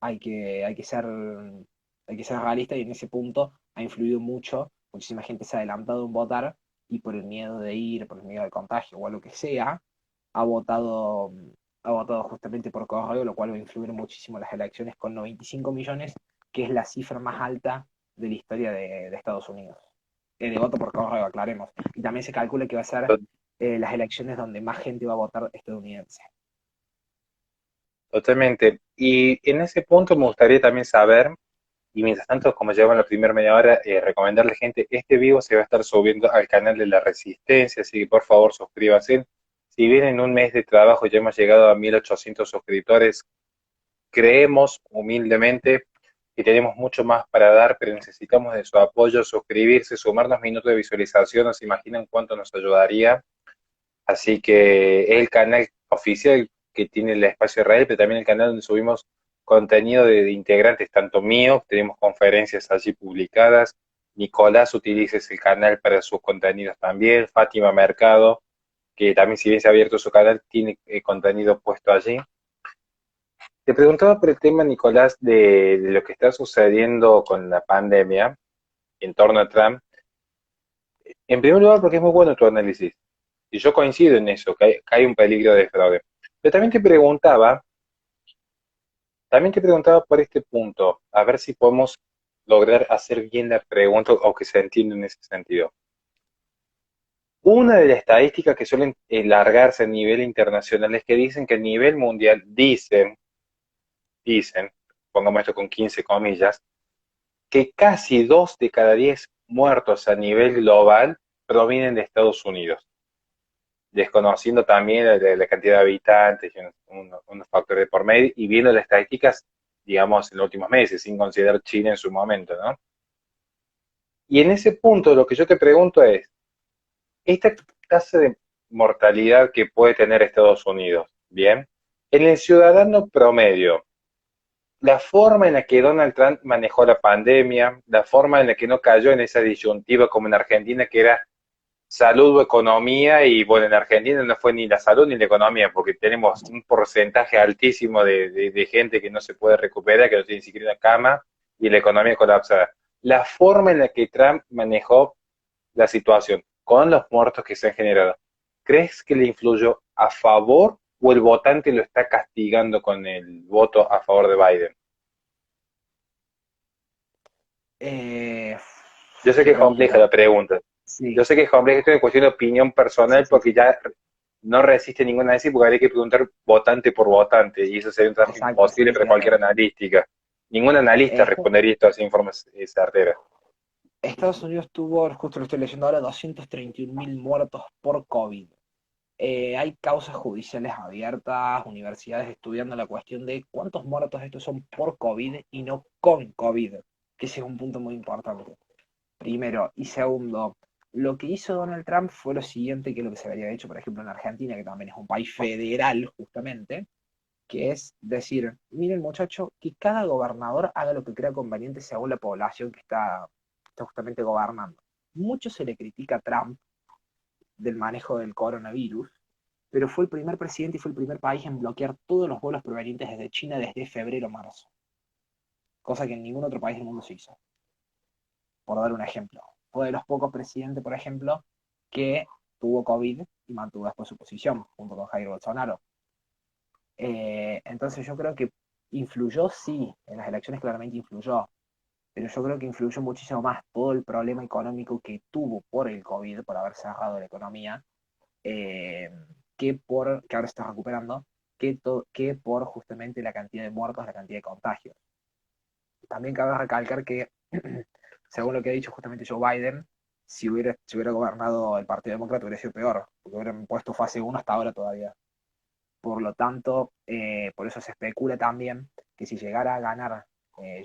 Speaker 2: hay que ser realista y en ese punto ha influido mucho. Muchísima gente se ha adelantado en votar y por el miedo de ir, por el miedo de contagio o lo que sea, ha votado, ha votado justamente por correo, lo cual va a influir muchísimo en las elecciones con 95 millones, que es la cifra más alta de la historia de Estados Unidos. De voto por correo, aclaremos. Y también se calcula que va a ser las elecciones donde más gente va a votar estadounidense.
Speaker 1: Totalmente. Y en ese punto me gustaría también saber, y mientras tanto, como llevan la primera media hora, recomendarle gente, este vivo se va a estar subiendo al canal de La Resistencia, así que por favor suscríbanse. Si bien en un mes de trabajo ya hemos llegado a 1800 suscriptores, creemos humildemente que tenemos mucho más para dar, pero necesitamos de su apoyo, suscribirse, sumarnos minutos de visualización, nos imaginan cuánto nos ayudaría. Así que es el canal oficial que tiene el espacio Israel, pero también el canal donde subimos contenido de integrantes, tanto mío, tenemos conferencias allí publicadas, Nicolás utiliza ese canal para sus contenidos también, Fátima Mercado, que también si bien se ha abierto su canal, tiene contenido puesto allí. Te preguntaba por el tema, Nicolás, de lo que está sucediendo con la pandemia en torno a Trump. En primer lugar, porque es muy bueno tu análisis. Y yo coincido en eso, que hay un peligro de fraude. Pero también te preguntaba por este punto, a ver si podemos lograr hacer bien la pregunta o que se entienda en ese sentido. Una de las estadísticas que suelen largarse a nivel internacional es que dicen que a nivel mundial, dicen, pongamos esto con 15 comillas, que casi 2 de cada 10 muertos a nivel global provienen de Estados Unidos, desconociendo también la cantidad de habitantes y unos factores de por medio, y viendo las estadísticas, digamos, en los últimos meses, sin considerar China en su momento, ¿no? Y en ese punto lo que yo te pregunto es, esta tasa de mortalidad que puede tener Estados Unidos, ¿bien? En el ciudadano promedio, la forma en la que Donald Trump manejó la pandemia, la forma en la que no cayó en esa disyuntiva como en Argentina, que era salud o economía, y bueno, en Argentina no fue ni la salud ni la economía, porque tenemos un porcentaje altísimo de gente que no se puede recuperar, que no tiene ni siquiera una cama, y la economía colapsada. La forma en la que Trump manejó la situación, con los muertos que se han generado, ¿crees que le influyó a favor o el votante lo está castigando con el voto a favor de Biden?
Speaker 2: Eh,
Speaker 1: Yo sé
Speaker 2: qué
Speaker 1: que es compleja
Speaker 2: pregunta.
Speaker 1: la pregunta.
Speaker 2: Sí,
Speaker 1: Yo sé que es compleja, esto es cuestión de opinión
Speaker 2: sí,
Speaker 1: personal
Speaker 2: sí,
Speaker 1: porque
Speaker 2: sí.
Speaker 1: ya no resiste ninguna de sí porque habría que preguntar votante por votante y eso sería un trabajo
Speaker 2: Exacto,
Speaker 1: imposible
Speaker 2: sí,
Speaker 1: para cualquier
Speaker 2: claro.
Speaker 1: analítica. Ningún analista
Speaker 2: Eh,
Speaker 1: respondería esto así en forma certera.
Speaker 2: Estados Unidos tuvo, justo lo estoy leyendo ahora, 231.000 muertos por COVID. Hay causas judiciales abiertas, universidades estudiando la cuestión de cuántos muertos estos son por COVID y no con COVID, que ese es un punto muy importante. Primero. Y segundo, lo que hizo Donald Trump fue lo siguiente que lo que se habría hecho, por ejemplo, en Argentina, que también es un país federal, justamente, que es decir, miren muchacho, que cada gobernador haga lo que crea conveniente según la población que está justamente gobernando. Mucho se le critica a Trump del manejo del coronavirus, pero fue el primer presidente y fue el primer país en bloquear todos los vuelos provenientes desde China desde febrero-marzo, cosa que en ningún otro país del mundo se hizo, por dar un ejemplo. Fue de los pocos presidentes, por ejemplo, que tuvo COVID y mantuvo después su posición, junto con Jair Bolsonaro. Entonces yo creo que influyó, sí, en las elecciones claramente influyó, pero yo creo que influyó muchísimo más todo el problema económico que tuvo por el COVID, por haber cerrado la economía, eh, que ahora se está recuperando, que por justamente la cantidad de muertos, la cantidad de contagios. También cabe recalcar que, según lo que ha dicho justamente Joe Biden, si hubiera gobernado el Partido Demócrata hubiera sido peor, porque hubieran puesto fase uno hasta ahora todavía. Por lo tanto, por eso se especula también que si llegara a ganar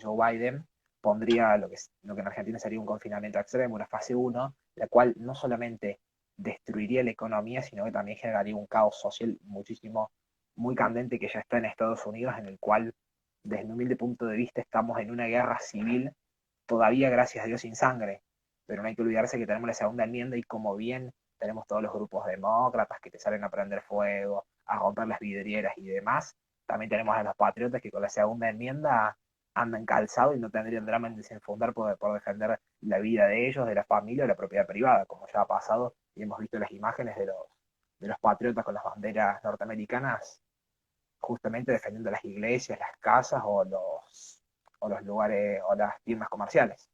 Speaker 2: Joe Biden, pondría lo que en Argentina sería un confinamiento extremo, una fase uno, la cual no solamente destruiría la economía, sino que también generaría un caos social muchísimo, muy candente que ya está en Estados Unidos, en el cual, desde mi humilde punto de vista, estamos en una guerra civil, todavía gracias a Dios sin sangre, pero no hay que olvidarse que tenemos la segunda enmienda y como bien tenemos todos los grupos demócratas que te salen a prender fuego, a romper las vidrieras y demás, también tenemos a los patriotas que con la segunda enmienda andan calzados y no tendrían drama en desenfundar por defender la vida de ellos, de la familia o la propiedad privada, como ya ha pasado y hemos visto las imágenes de los patriotas con las banderas norteamericanas justamente defendiendo las iglesias, las casas o los lugares o las tiendas comerciales.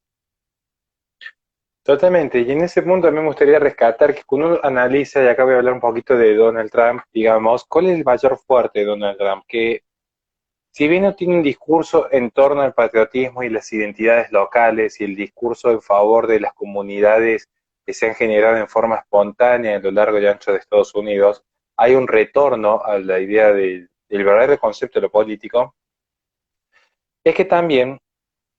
Speaker 1: Totalmente, y en ese punto a mí me gustaría rescatar que cuando uno analiza, y acá voy a hablar un poquito de Donald Trump, digamos, ¿cuál es el mayor fuerte de Donald Trump? Que si bien no tiene un discurso en torno al patriotismo y las identidades locales y el discurso en favor de las comunidades que se han generado en forma espontánea a lo largo y ancho de Estados Unidos, hay un retorno a la idea del verdadero concepto de lo político, es que también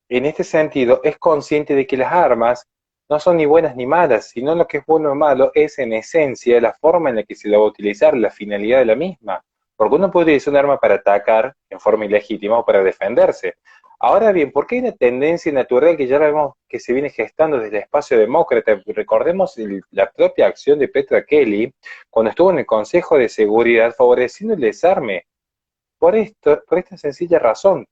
Speaker 1: en este sentido, es consciente de que las armas no son ni buenas ni malas, sino lo que es bueno o malo es en esencia la forma en la que se la va a utilizar, la finalidad de la misma. Porque uno puede utilizar un arma para atacar en forma ilegítima o para defenderse. Ahora bien, ¿por qué hay una tendencia natural que ya vemos que se viene gestando desde el espacio demócrata? Recordemos la propia acción de Petra Kelly cuando estuvo en el Consejo de Seguridad favoreciendo el desarme. Por esta sencilla razón,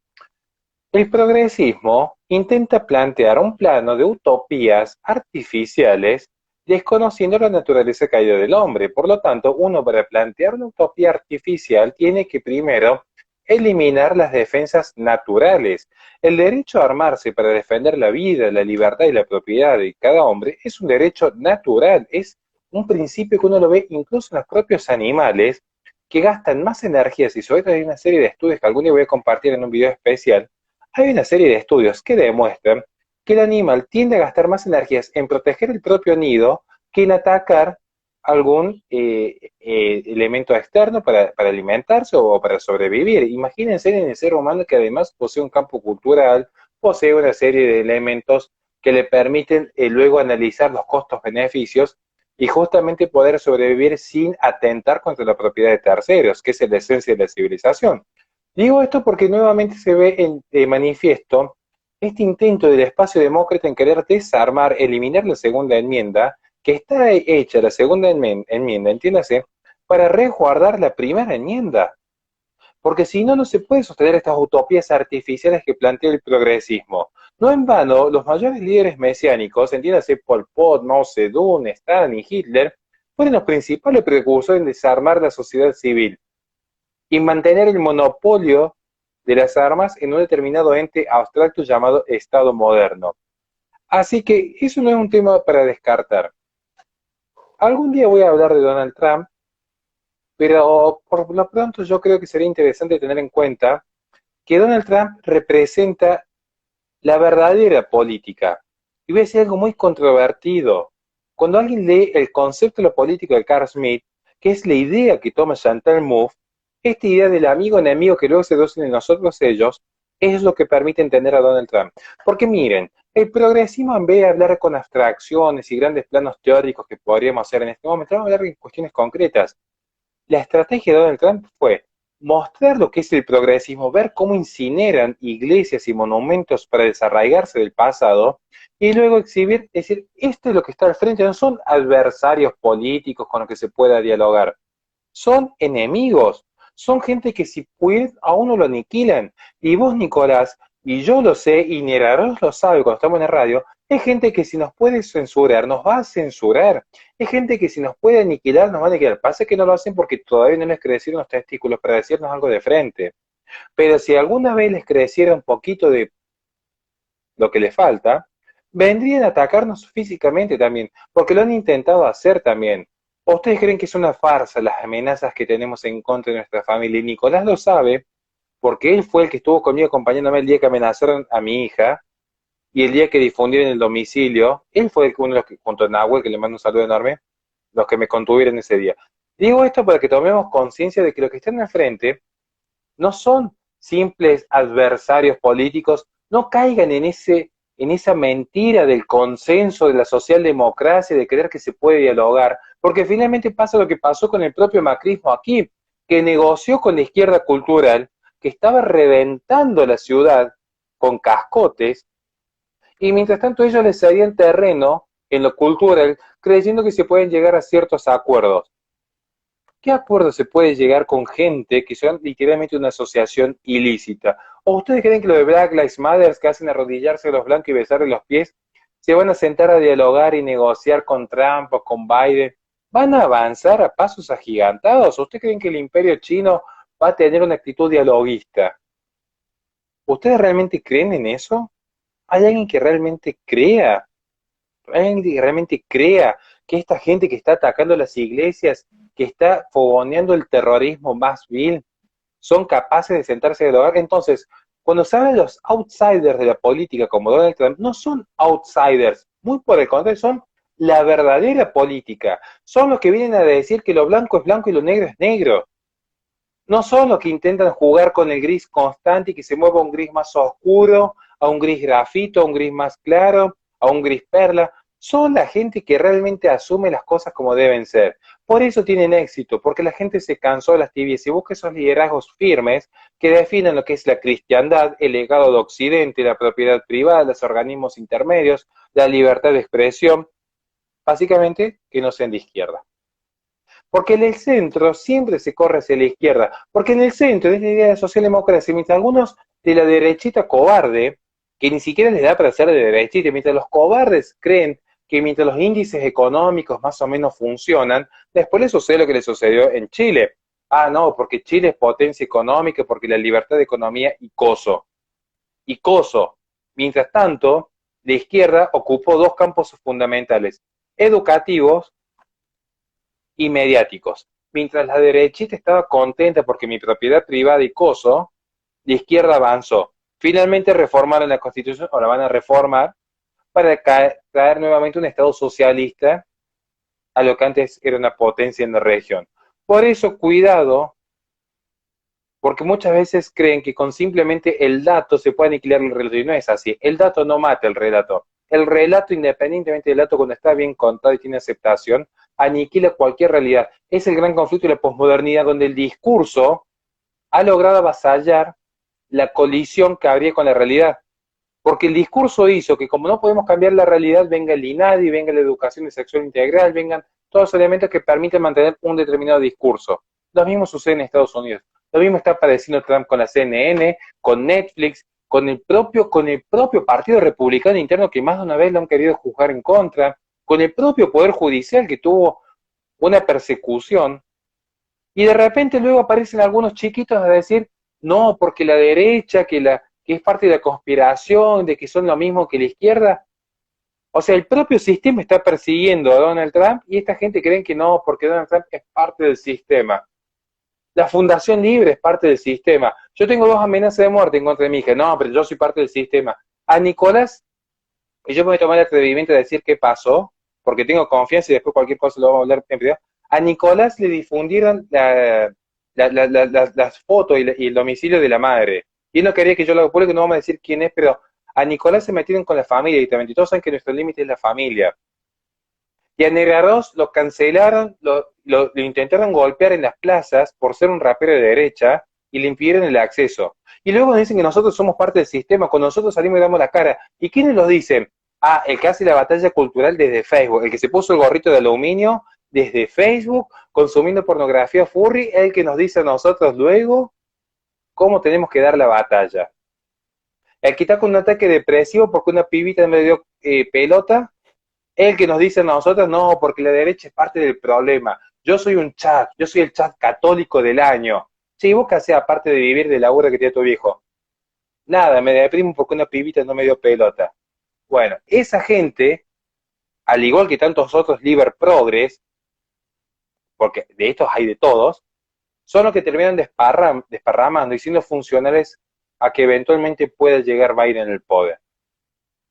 Speaker 1: el progresismo intenta plantear un plano de utopías artificiales desconociendo la naturaleza caída del hombre. Por lo tanto, uno para plantear una utopía artificial tiene que primero eliminar las defensas naturales. El derecho a armarse para defender la vida, la libertad y la propiedad de cada hombre es un derecho natural, es un principio que uno lo ve incluso en los propios animales que gastan más energías y sobre todo hay una serie de estudios que algún día voy a compartir en un video especial. Hay una serie de estudios que demuestran que el animal tiende a gastar más energías en proteger el propio nido que en atacar algún elemento externo para alimentarse o para sobrevivir. Imagínense en el ser humano que además posee un campo cultural, posee una serie de elementos que le permiten luego analizar los costos-beneficios y justamente poder sobrevivir sin atentar contra la propiedad de terceros, que es la esencia de la civilización. Digo esto porque nuevamente se ve de manifiesto este intento del espacio demócrata en querer desarmar, eliminar la segunda enmienda, que está hecha la segunda enmienda, entiéndase, para resguardar la primera enmienda. Porque si no, no se puede sostener estas utopías artificiales que plantea el progresismo. No en vano, los mayores líderes mesiánicos, entiéndase Pol Pot, Mao Zedong, Stalin y Hitler, fueron los principales precursores en desarmar la sociedad civil y mantener el monopolio de las armas en un determinado ente abstracto llamado Estado moderno. Así que eso no es un tema para descartar. Algún día voy a hablar de Donald Trump, pero por lo pronto yo creo que sería interesante tener en cuenta que Donald Trump representa la verdadera política. Y voy a decir algo muy controvertido. Cuando alguien lee el concepto de lo político de Carl Smith, que es la idea que toma Chantal Mouffe, esta idea del amigo-enemigo que luego se docen en nosotros ellos, es lo que permite entender a Donald Trump. Porque miren, el progresismo, en vez de hablar con abstracciones y grandes planos teóricos que podríamos hacer en este momento, vamos a hablar de cuestiones concretas. La estrategia de Donald Trump fue mostrar lo que es el progresismo, ver cómo incineran iglesias y monumentos para desarraigarse del pasado, y luego exhibir, es decir, esto es lo que está al frente, no son adversarios políticos con los que se pueda dialogar, son enemigos, son gente que si puede a uno lo aniquilan. Y vos, Nicolás, y yo lo sé, y Neraros lo sabe cuando estamos en la radio, es gente que si nos puede censurar, nos va a censurar. Es gente que si nos puede aniquilar, nos va a aniquilar. Pasa que no lo hacen porque todavía no les crecieron los testículos para decirnos algo de frente. Pero si alguna vez les creciera un poquito de lo que les falta, vendrían a atacarnos físicamente también, porque lo han intentado hacer también. ¿O ustedes creen que es una farsa las amenazas que tenemos en contra de nuestra familia? Y Nicolás lo sabe, porque él fue el que estuvo conmigo acompañándome el día que amenazaron a mi hija, y el día que difundieron el domicilio, él fue uno de los que, junto a Nahuel, que le mando un saludo enorme, los que me contuvieron ese día. Digo esto para que tomemos conciencia de que los que están al frente no son simples adversarios políticos, no caigan en esa mentira del consenso de la socialdemocracia, de creer que se puede dialogar, porque finalmente pasa lo que pasó con el propio macrismo aquí, que negoció con la izquierda cultural, que estaba reventando la ciudad con cascotes, y mientras tanto ellos les cedían terreno en lo cultural, creyendo que se pueden llegar a ciertos acuerdos. ¿Qué acuerdo se puede llegar con gente que son literalmente una asociación ilícita? ¿O ustedes creen que lo de Black Lives Matter, que hacen arrodillarse a los blancos y besarle los pies, se van a sentar a dialogar y negociar con Trump o con Biden? ¿Van a avanzar a pasos agigantados? ¿O ustedes creen que el imperio chino va a tener una actitud dialoguista? ¿Ustedes realmente creen en eso? ¿Hay alguien que realmente crea? ¿Alguien que realmente crea que esta gente que está atacando las iglesias, que está fogoneando el terrorismo más vil, son capaces de sentarse a dialogar? Entonces, cuando se habla de los outsiders de la política como Donald Trump, no son outsiders, muy por el contrario, son la verdadera política. Son los que vienen a decir que lo blanco es blanco y lo negro es negro. No son los que intentan jugar con el gris constante y que se mueva a un gris más oscuro, a un gris grafito, a un gris más claro, a un gris perla. Son la gente que realmente asume las cosas como deben ser. Por eso tienen éxito, porque la gente se cansó de las tibias y busca esos liderazgos firmes que definen lo que es la cristiandad, el legado de Occidente, la propiedad privada, los organismos intermedios, la libertad de expresión, básicamente que no sean de izquierda. Porque en el centro siempre se corre hacia la izquierda, porque en el centro es la idea de socialdemocracia, mientras algunos de la derechita cobarde, que ni siquiera les da para ser de derechita, mientras los cobardes creen que mientras los índices económicos más o menos funcionan, después les sucede lo que les sucedió en Chile. Ah, no, porque Chile es potencia económica, porque la libertad de economía y coso. Y coso. Mientras tanto, la izquierda ocupó dos campos fundamentales, educativos y mediáticos. Mientras la derechita estaba contenta porque mi propiedad privada y coso, la izquierda avanzó. Finalmente reformaron la Constitución, o la van a reformar, para traer nuevamente un Estado socialista a lo que antes era una potencia en la región. Por eso, cuidado, porque muchas veces creen que con simplemente el dato se puede aniquilar el relato, y no es así. El dato no mata el relato. El relato, independientemente del dato, cuando está bien contado y tiene aceptación, aniquila cualquier realidad. Es el gran conflicto de la posmodernidad, donde el discurso ha logrado avasallar la colisión que habría con la realidad. Porque el discurso hizo que como no podemos cambiar la realidad, venga el INADI, venga la educación sexual integral, vengan todos los elementos que permiten mantener un determinado discurso. Lo mismo sucede en Estados Unidos. Lo mismo está padeciendo Trump con la CNN, con Netflix, con el propio partido republicano interno que más de una vez lo han querido juzgar en contra, con el propio Poder Judicial que tuvo una persecución, y de repente luego aparecen algunos chiquitos a decir, no, porque la derecha, que es parte de la conspiración, de que son lo mismo que la izquierda. O sea, el propio sistema está persiguiendo a Donald Trump y esta gente cree que no, porque Donald Trump es parte del sistema. La Fundación Libre es parte del sistema. Yo tengo 2 amenazas de muerte en contra de mi hija. No, pero yo soy parte del sistema. A Nicolás, y yo me voy a tomar el atrevimiento de decir qué pasó, porque tengo confianza y después cualquier cosa lo vamos a hablar en privado. A Nicolás le difundieron las fotos y el domicilio de la madre. Y él no quería que yo lo haga público, no vamos a decir quién es, pero a Nicolás se metieron con la familia directamente. Y todos saben que nuestro límite es la familia. Y a Negarros lo cancelaron, lo intentaron golpear en las plazas por ser un rapero de derecha y le impidieron el acceso. Y luego nos dicen que nosotros somos parte del sistema, cuando nosotros salimos y damos la cara. ¿Y quiénes lo dicen? Ah, el que hace la batalla cultural desde Facebook, el que se puso el gorrito de aluminio desde Facebook, consumiendo pornografía furry, el que nos dice a nosotros luego cómo tenemos que dar la batalla. El que está con un ataque depresivo porque una pibita me dio pelota, el que nos dice a nosotros, no, porque la derecha es parte del problema. Yo soy un chat, yo soy el chat católico del año. Sí, vos qué hacés aparte de vivir de la laburo que tiene tu viejo. Nada, me deprimo porque una pibita no me dio pelota. Bueno, esa gente, al igual que tantos otros liber progres, porque de estos hay de todos, son los que terminan desparramando y siendo funcionales a que eventualmente pueda llegar Biden en el poder.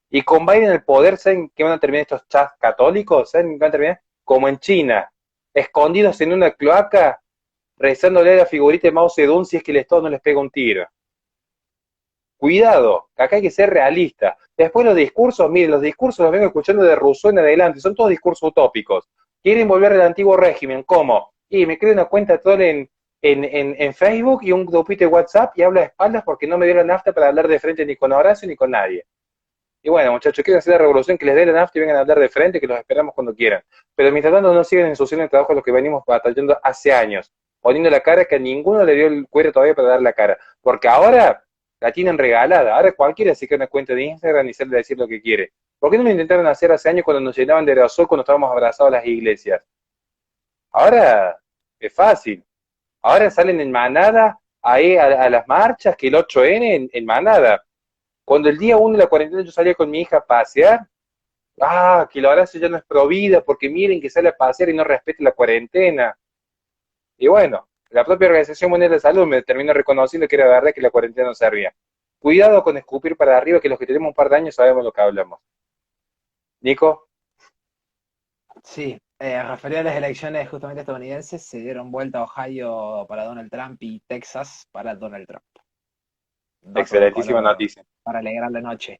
Speaker 1: Y con Biden en el poder, ¿saben qué van a terminar estos chats católicos? ¿Saben qué van a terminar? Como en China, escondidos en una cloaca, rezándole a la figurita de Mao Zedong si es que el Estado no les pega un tiro. Cuidado, que acá hay que ser realista. Después los discursos, miren, los discursos los vengo escuchando de Rousseau en adelante, son todos discursos utópicos. Quieren volver al antiguo régimen, ¿cómo? Y me creo una cuenta troll en Facebook y un grupito de WhatsApp y hablo de espaldas porque no me dio la nafta para hablar de frente ni con Horacio ni con nadie. Y bueno, muchachos, quieren hacer la revolución, que les dé la nafta y vengan a hablar de frente, que los esperamos cuando quieran. Pero mientras tanto no sigan ensuciando el trabajo de los que venimos batallando hace años, poniendo la cara que a ninguno le dio el cuero todavía para dar la cara. Porque ahora la tienen regalada, ahora cualquiera se crea una cuenta de Instagram y sale a decir lo que quiere. ¿Por qué no lo intentaron hacer hace años cuando nos llenaban de aerosol cuando estábamos abrazados a las iglesias? Ahora es fácil. Ahora salen en manada ahí a las marchas, que el 8N en manada. Cuando el día 1 de la cuarentena yo salía con mi hija a pasear, que la Horacio ya no es provida porque miren que sale a pasear y no respeta la cuarentena. Y bueno, la propia Organización Mundial de Salud me terminó reconociendo que era verdad que la cuarentena no servía. Cuidado con escupir para arriba, que los que tenemos un par de años sabemos lo que hablamos. Nico,
Speaker 2: Sí, referido a las elecciones justamente estadounidenses, se dieron vuelta a Ohio para Donald Trump y Texas para Donald Trump. Dato de
Speaker 1: excelentísima
Speaker 2: color
Speaker 1: noticia.
Speaker 2: para alegrar la noche.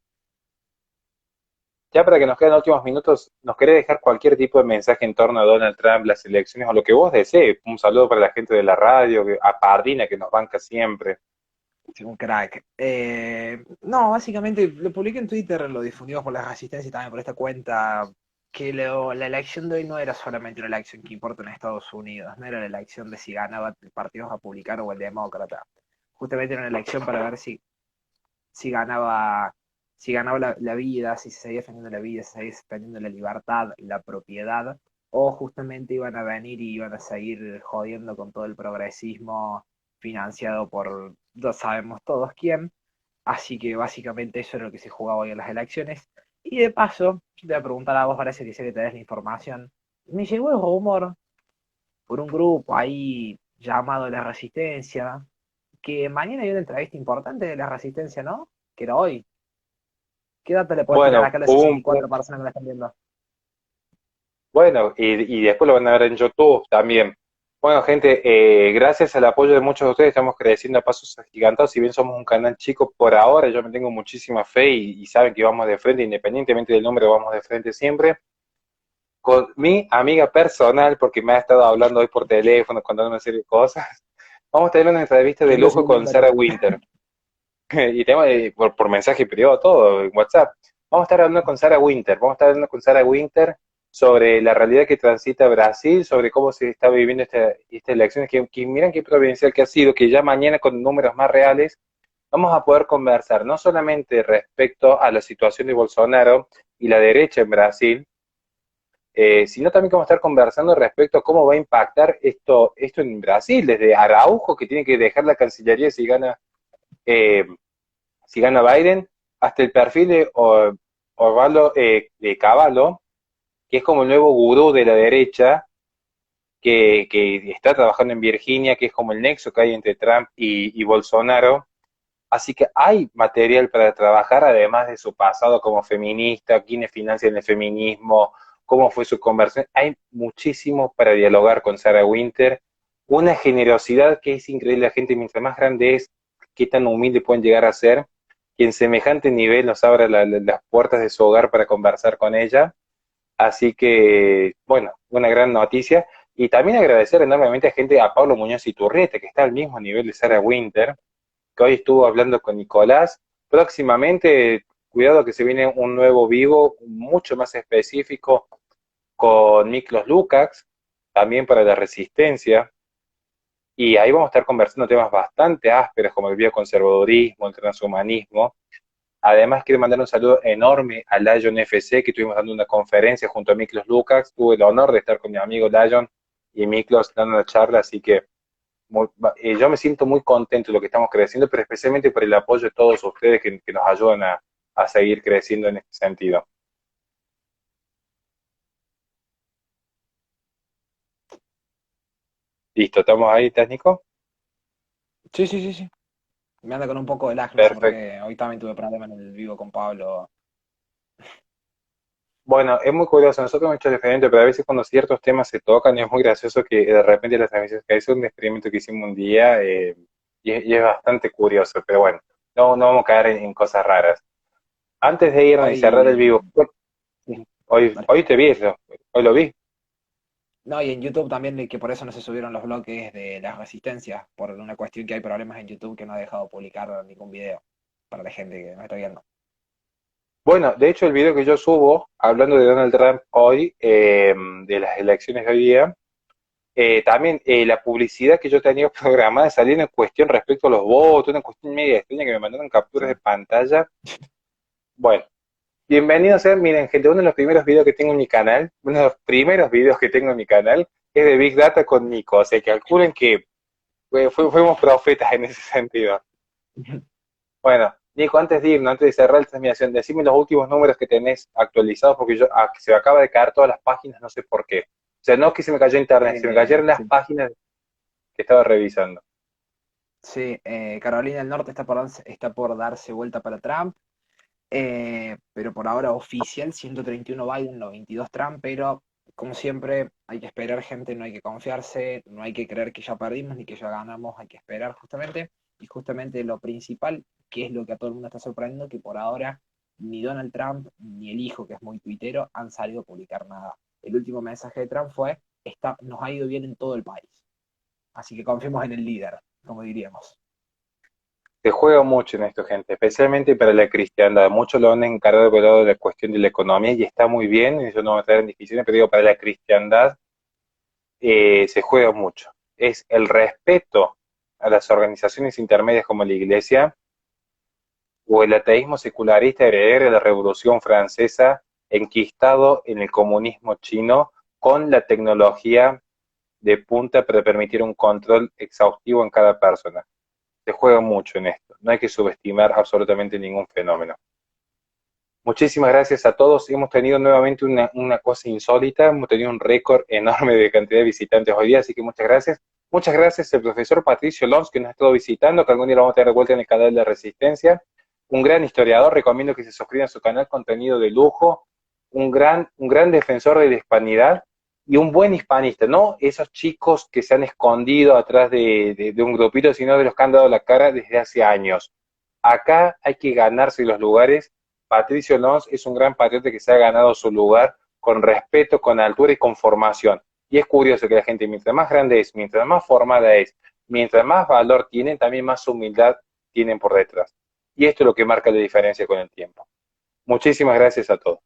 Speaker 1: Ya para que nos queden los últimos minutos, ¿nos querés dejar cualquier tipo de mensaje en torno a Donald Trump, las elecciones o lo que vos desees? Un saludo para la gente de la radio, a Pardina que nos banca siempre.
Speaker 2: Sí, un crack. No, básicamente lo publiqué en Twitter, lo difundimos por la Resistencia y también por esta cuenta, que la elección de hoy no era solamente una elección que importa en Estados Unidos, no era la elección de si ganaba el Partido Republicano o el Demócrata. Justamente era una elección para ver si ganaba, si ganaba la vida, si se seguía defendiendo la vida, si se seguía defendiendo la libertad, la propiedad, o justamente iban a venir y iban a seguir jodiendo con todo el progresismo financiado por, no sabemos todos quién. Así que básicamente eso es lo que se jugaba hoy en las elecciones. Y de paso, te voy a preguntar a vos, parece que sé que tenés la información. Me llegó el rumor por un grupo ahí llamado La Resistencia, que mañana hay una entrevista importante de La Resistencia, ¿no? Que era hoy. ¿Qué dato le puedes tirar
Speaker 1: Bueno,
Speaker 2: acá a las 64 personas que la están viendo?
Speaker 1: bueno, y después lo van a ver en YouTube también. Bueno, gente, gracias al apoyo de muchos de ustedes estamos creciendo a pasos agigantados. Si bien somos un canal chico por ahora, yo me tengo muchísima fe y saben que vamos de frente, independientemente del número, vamos de frente siempre. Con mi amiga personal, porque me ha estado hablando hoy por teléfono, contando una serie de cosas, vamos a tener una entrevista de
Speaker 2: ¿Quién es
Speaker 1: lujo
Speaker 2: el
Speaker 1: con
Speaker 2: número?
Speaker 1: Sarah Winter. Y tenemos por mensaje privado todo, en WhatsApp. Vamos a estar hablando con Sarah Winter, vamos a estar hablando con Sarah Winter sobre la realidad que transita Brasil, sobre cómo se está viviendo esta elección, que miren qué provincial que ha sido, que ya mañana con números más reales vamos a poder conversar no solamente respecto a la situación de Bolsonaro y la derecha en Brasil, sino también que vamos a estar conversando respecto a cómo va a impactar esto en Brasil, desde Araujo, que tiene que dejar la Cancillería eh, si gana Biden, hasta el perfil de Osvaldo de Cavallo, que es como el nuevo gurú de la derecha, que está trabajando en Virginia, que es como el nexo que hay entre Trump y Bolsonaro. Así que hay material para trabajar, además de su pasado como feminista, quiénes financian el feminismo, cómo fue su conversión. Hay muchísimo para dialogar con Sarah Winter. Una generosidad que es increíble. La gente, mientras más grande es, qué tan humilde pueden llegar a ser. Que en semejante nivel nos abra las puertas de su hogar para conversar con ella. Así que, bueno, una gran noticia. Y también agradecer enormemente a gente, a Pablo Muñoz Iturrieta, que está al mismo nivel de Sarah Winter, que hoy estuvo hablando con Nicolás. Próximamente, cuidado que se viene un nuevo vivo, mucho más específico, con Miklos Lukács, también para la resistencia. Y ahí vamos a estar conversando temas bastante ásperos como el bioconservadurismo, el transhumanismo. Además, quiero mandar un saludo enorme a Lion FC, que estuvimos dando una conferencia junto a Miklos Lukács. Tuve el honor de estar con mi amigo Lion y Miklos dando una charla, así que yo me siento muy contento de lo que estamos creciendo, pero especialmente por el apoyo de todos ustedes que nos ayudan a seguir creciendo en este sentido. Listo, ¿estamos ahí, técnico?
Speaker 2: Sí, sí, sí, sí. Me anda con un poco de lag, no sé por
Speaker 1: Perfecto.
Speaker 2: qué. Hoy también tuve problemas en el vivo con Pablo.
Speaker 1: Bueno, es muy curioso, nosotros hemos hecho diferente, pero a veces cuando ciertos temas se tocan es muy gracioso que de repente las transmisiones que hay, es un experimento que hicimos un día y es bastante curioso, pero bueno, no vamos a caer en cosas raras. Antes de irnos y cerrar el
Speaker 2: Hoy.
Speaker 1: vivo,
Speaker 2: Sí, dale.
Speaker 1: hoy te vi eso, hoy lo vi.
Speaker 2: No, y en YouTube también, de que por eso no se subieron los bloques de las resistencias, por una cuestión que hay problemas en YouTube que no ha dejado publicar ningún video para la gente que no está viendo.
Speaker 1: Bueno, de hecho el video que yo subo, hablando de Donald Trump hoy, de las elecciones de hoy día, también la publicidad que yo tenía programada salió en cuestión respecto a los votos, una cuestión media extraña que me mandaron
Speaker 2: Sí.
Speaker 1: capturas de pantalla. Bueno, bienvenidos sean, miren gente, uno de los primeros videos que tengo en mi canal, uno de los primeros videos que tengo en mi canal es de Big Data con Nico, o sea, calculen que fuimos profetas en ese sentido. Bueno, Nico, antes de irnos, antes de cerrar la transmisión, decime los últimos números que tenés actualizados, porque se me acaba de caer todas las páginas, no sé por qué. O sea, no es que se me cayó internet, se me cayeron las
Speaker 2: Sí,
Speaker 1: páginas que estaba revisando.
Speaker 2: sí, Carolina del Norte está por darse vuelta para Trump, pero por ahora oficial, 131 Biden, 92 Trump, pero como siempre hay que esperar gente, no hay que confiarse, no hay que creer que ya perdimos ni que ya ganamos, hay que esperar justamente, y justamente lo principal, que es lo que a todo el mundo está sorprendiendo, que por ahora ni Donald Trump ni el hijo, que es muy tuitero, han salido a publicar nada. El último mensaje de Trump fue, nos ha ido bien en todo el país, así que confiemos en el líder, como diríamos.
Speaker 1: Se juega mucho en esto, gente, especialmente para la cristiandad. Muchos lo han encargado por el lado de la cuestión de la economía y está muy bien, eso no va a entrar en discusiones, pero digo, para la cristiandad se juega mucho. Es el respeto a las organizaciones intermedias como la Iglesia o el ateísmo secularista heredero de la Revolución Francesa enquistado en el comunismo chino con la tecnología de punta para permitir un control exhaustivo en cada persona. Se juega mucho en esto, no hay que subestimar absolutamente ningún fenómeno. Muchísimas gracias a todos. Hemos tenido nuevamente una cosa insólita, hemos tenido un récord enorme de cantidad de visitantes hoy día, así que muchas gracias. Muchas gracias al profesor Patricio Lons, que nos ha estado visitando, que algún día lo vamos a tener de vuelta en el canal de Resistencia. Un gran historiador, recomiendo que se suscriban a su canal, contenido de lujo. Un gran defensor de la hispanidad y un buen hispanista, no esos chicos que se han escondido atrás de un grupito, sino de los que han dado la cara desde hace años. Acá hay que ganarse los lugares. Patricio Lons es un gran patriota que se ha ganado su lugar con respeto, con altura y con formación. Y es curioso que la gente, mientras más grande es, mientras más formada es, mientras más valor tienen, también más humildad tienen por detrás. Y esto es lo que marca la diferencia con el tiempo. Muchísimas gracias a todos.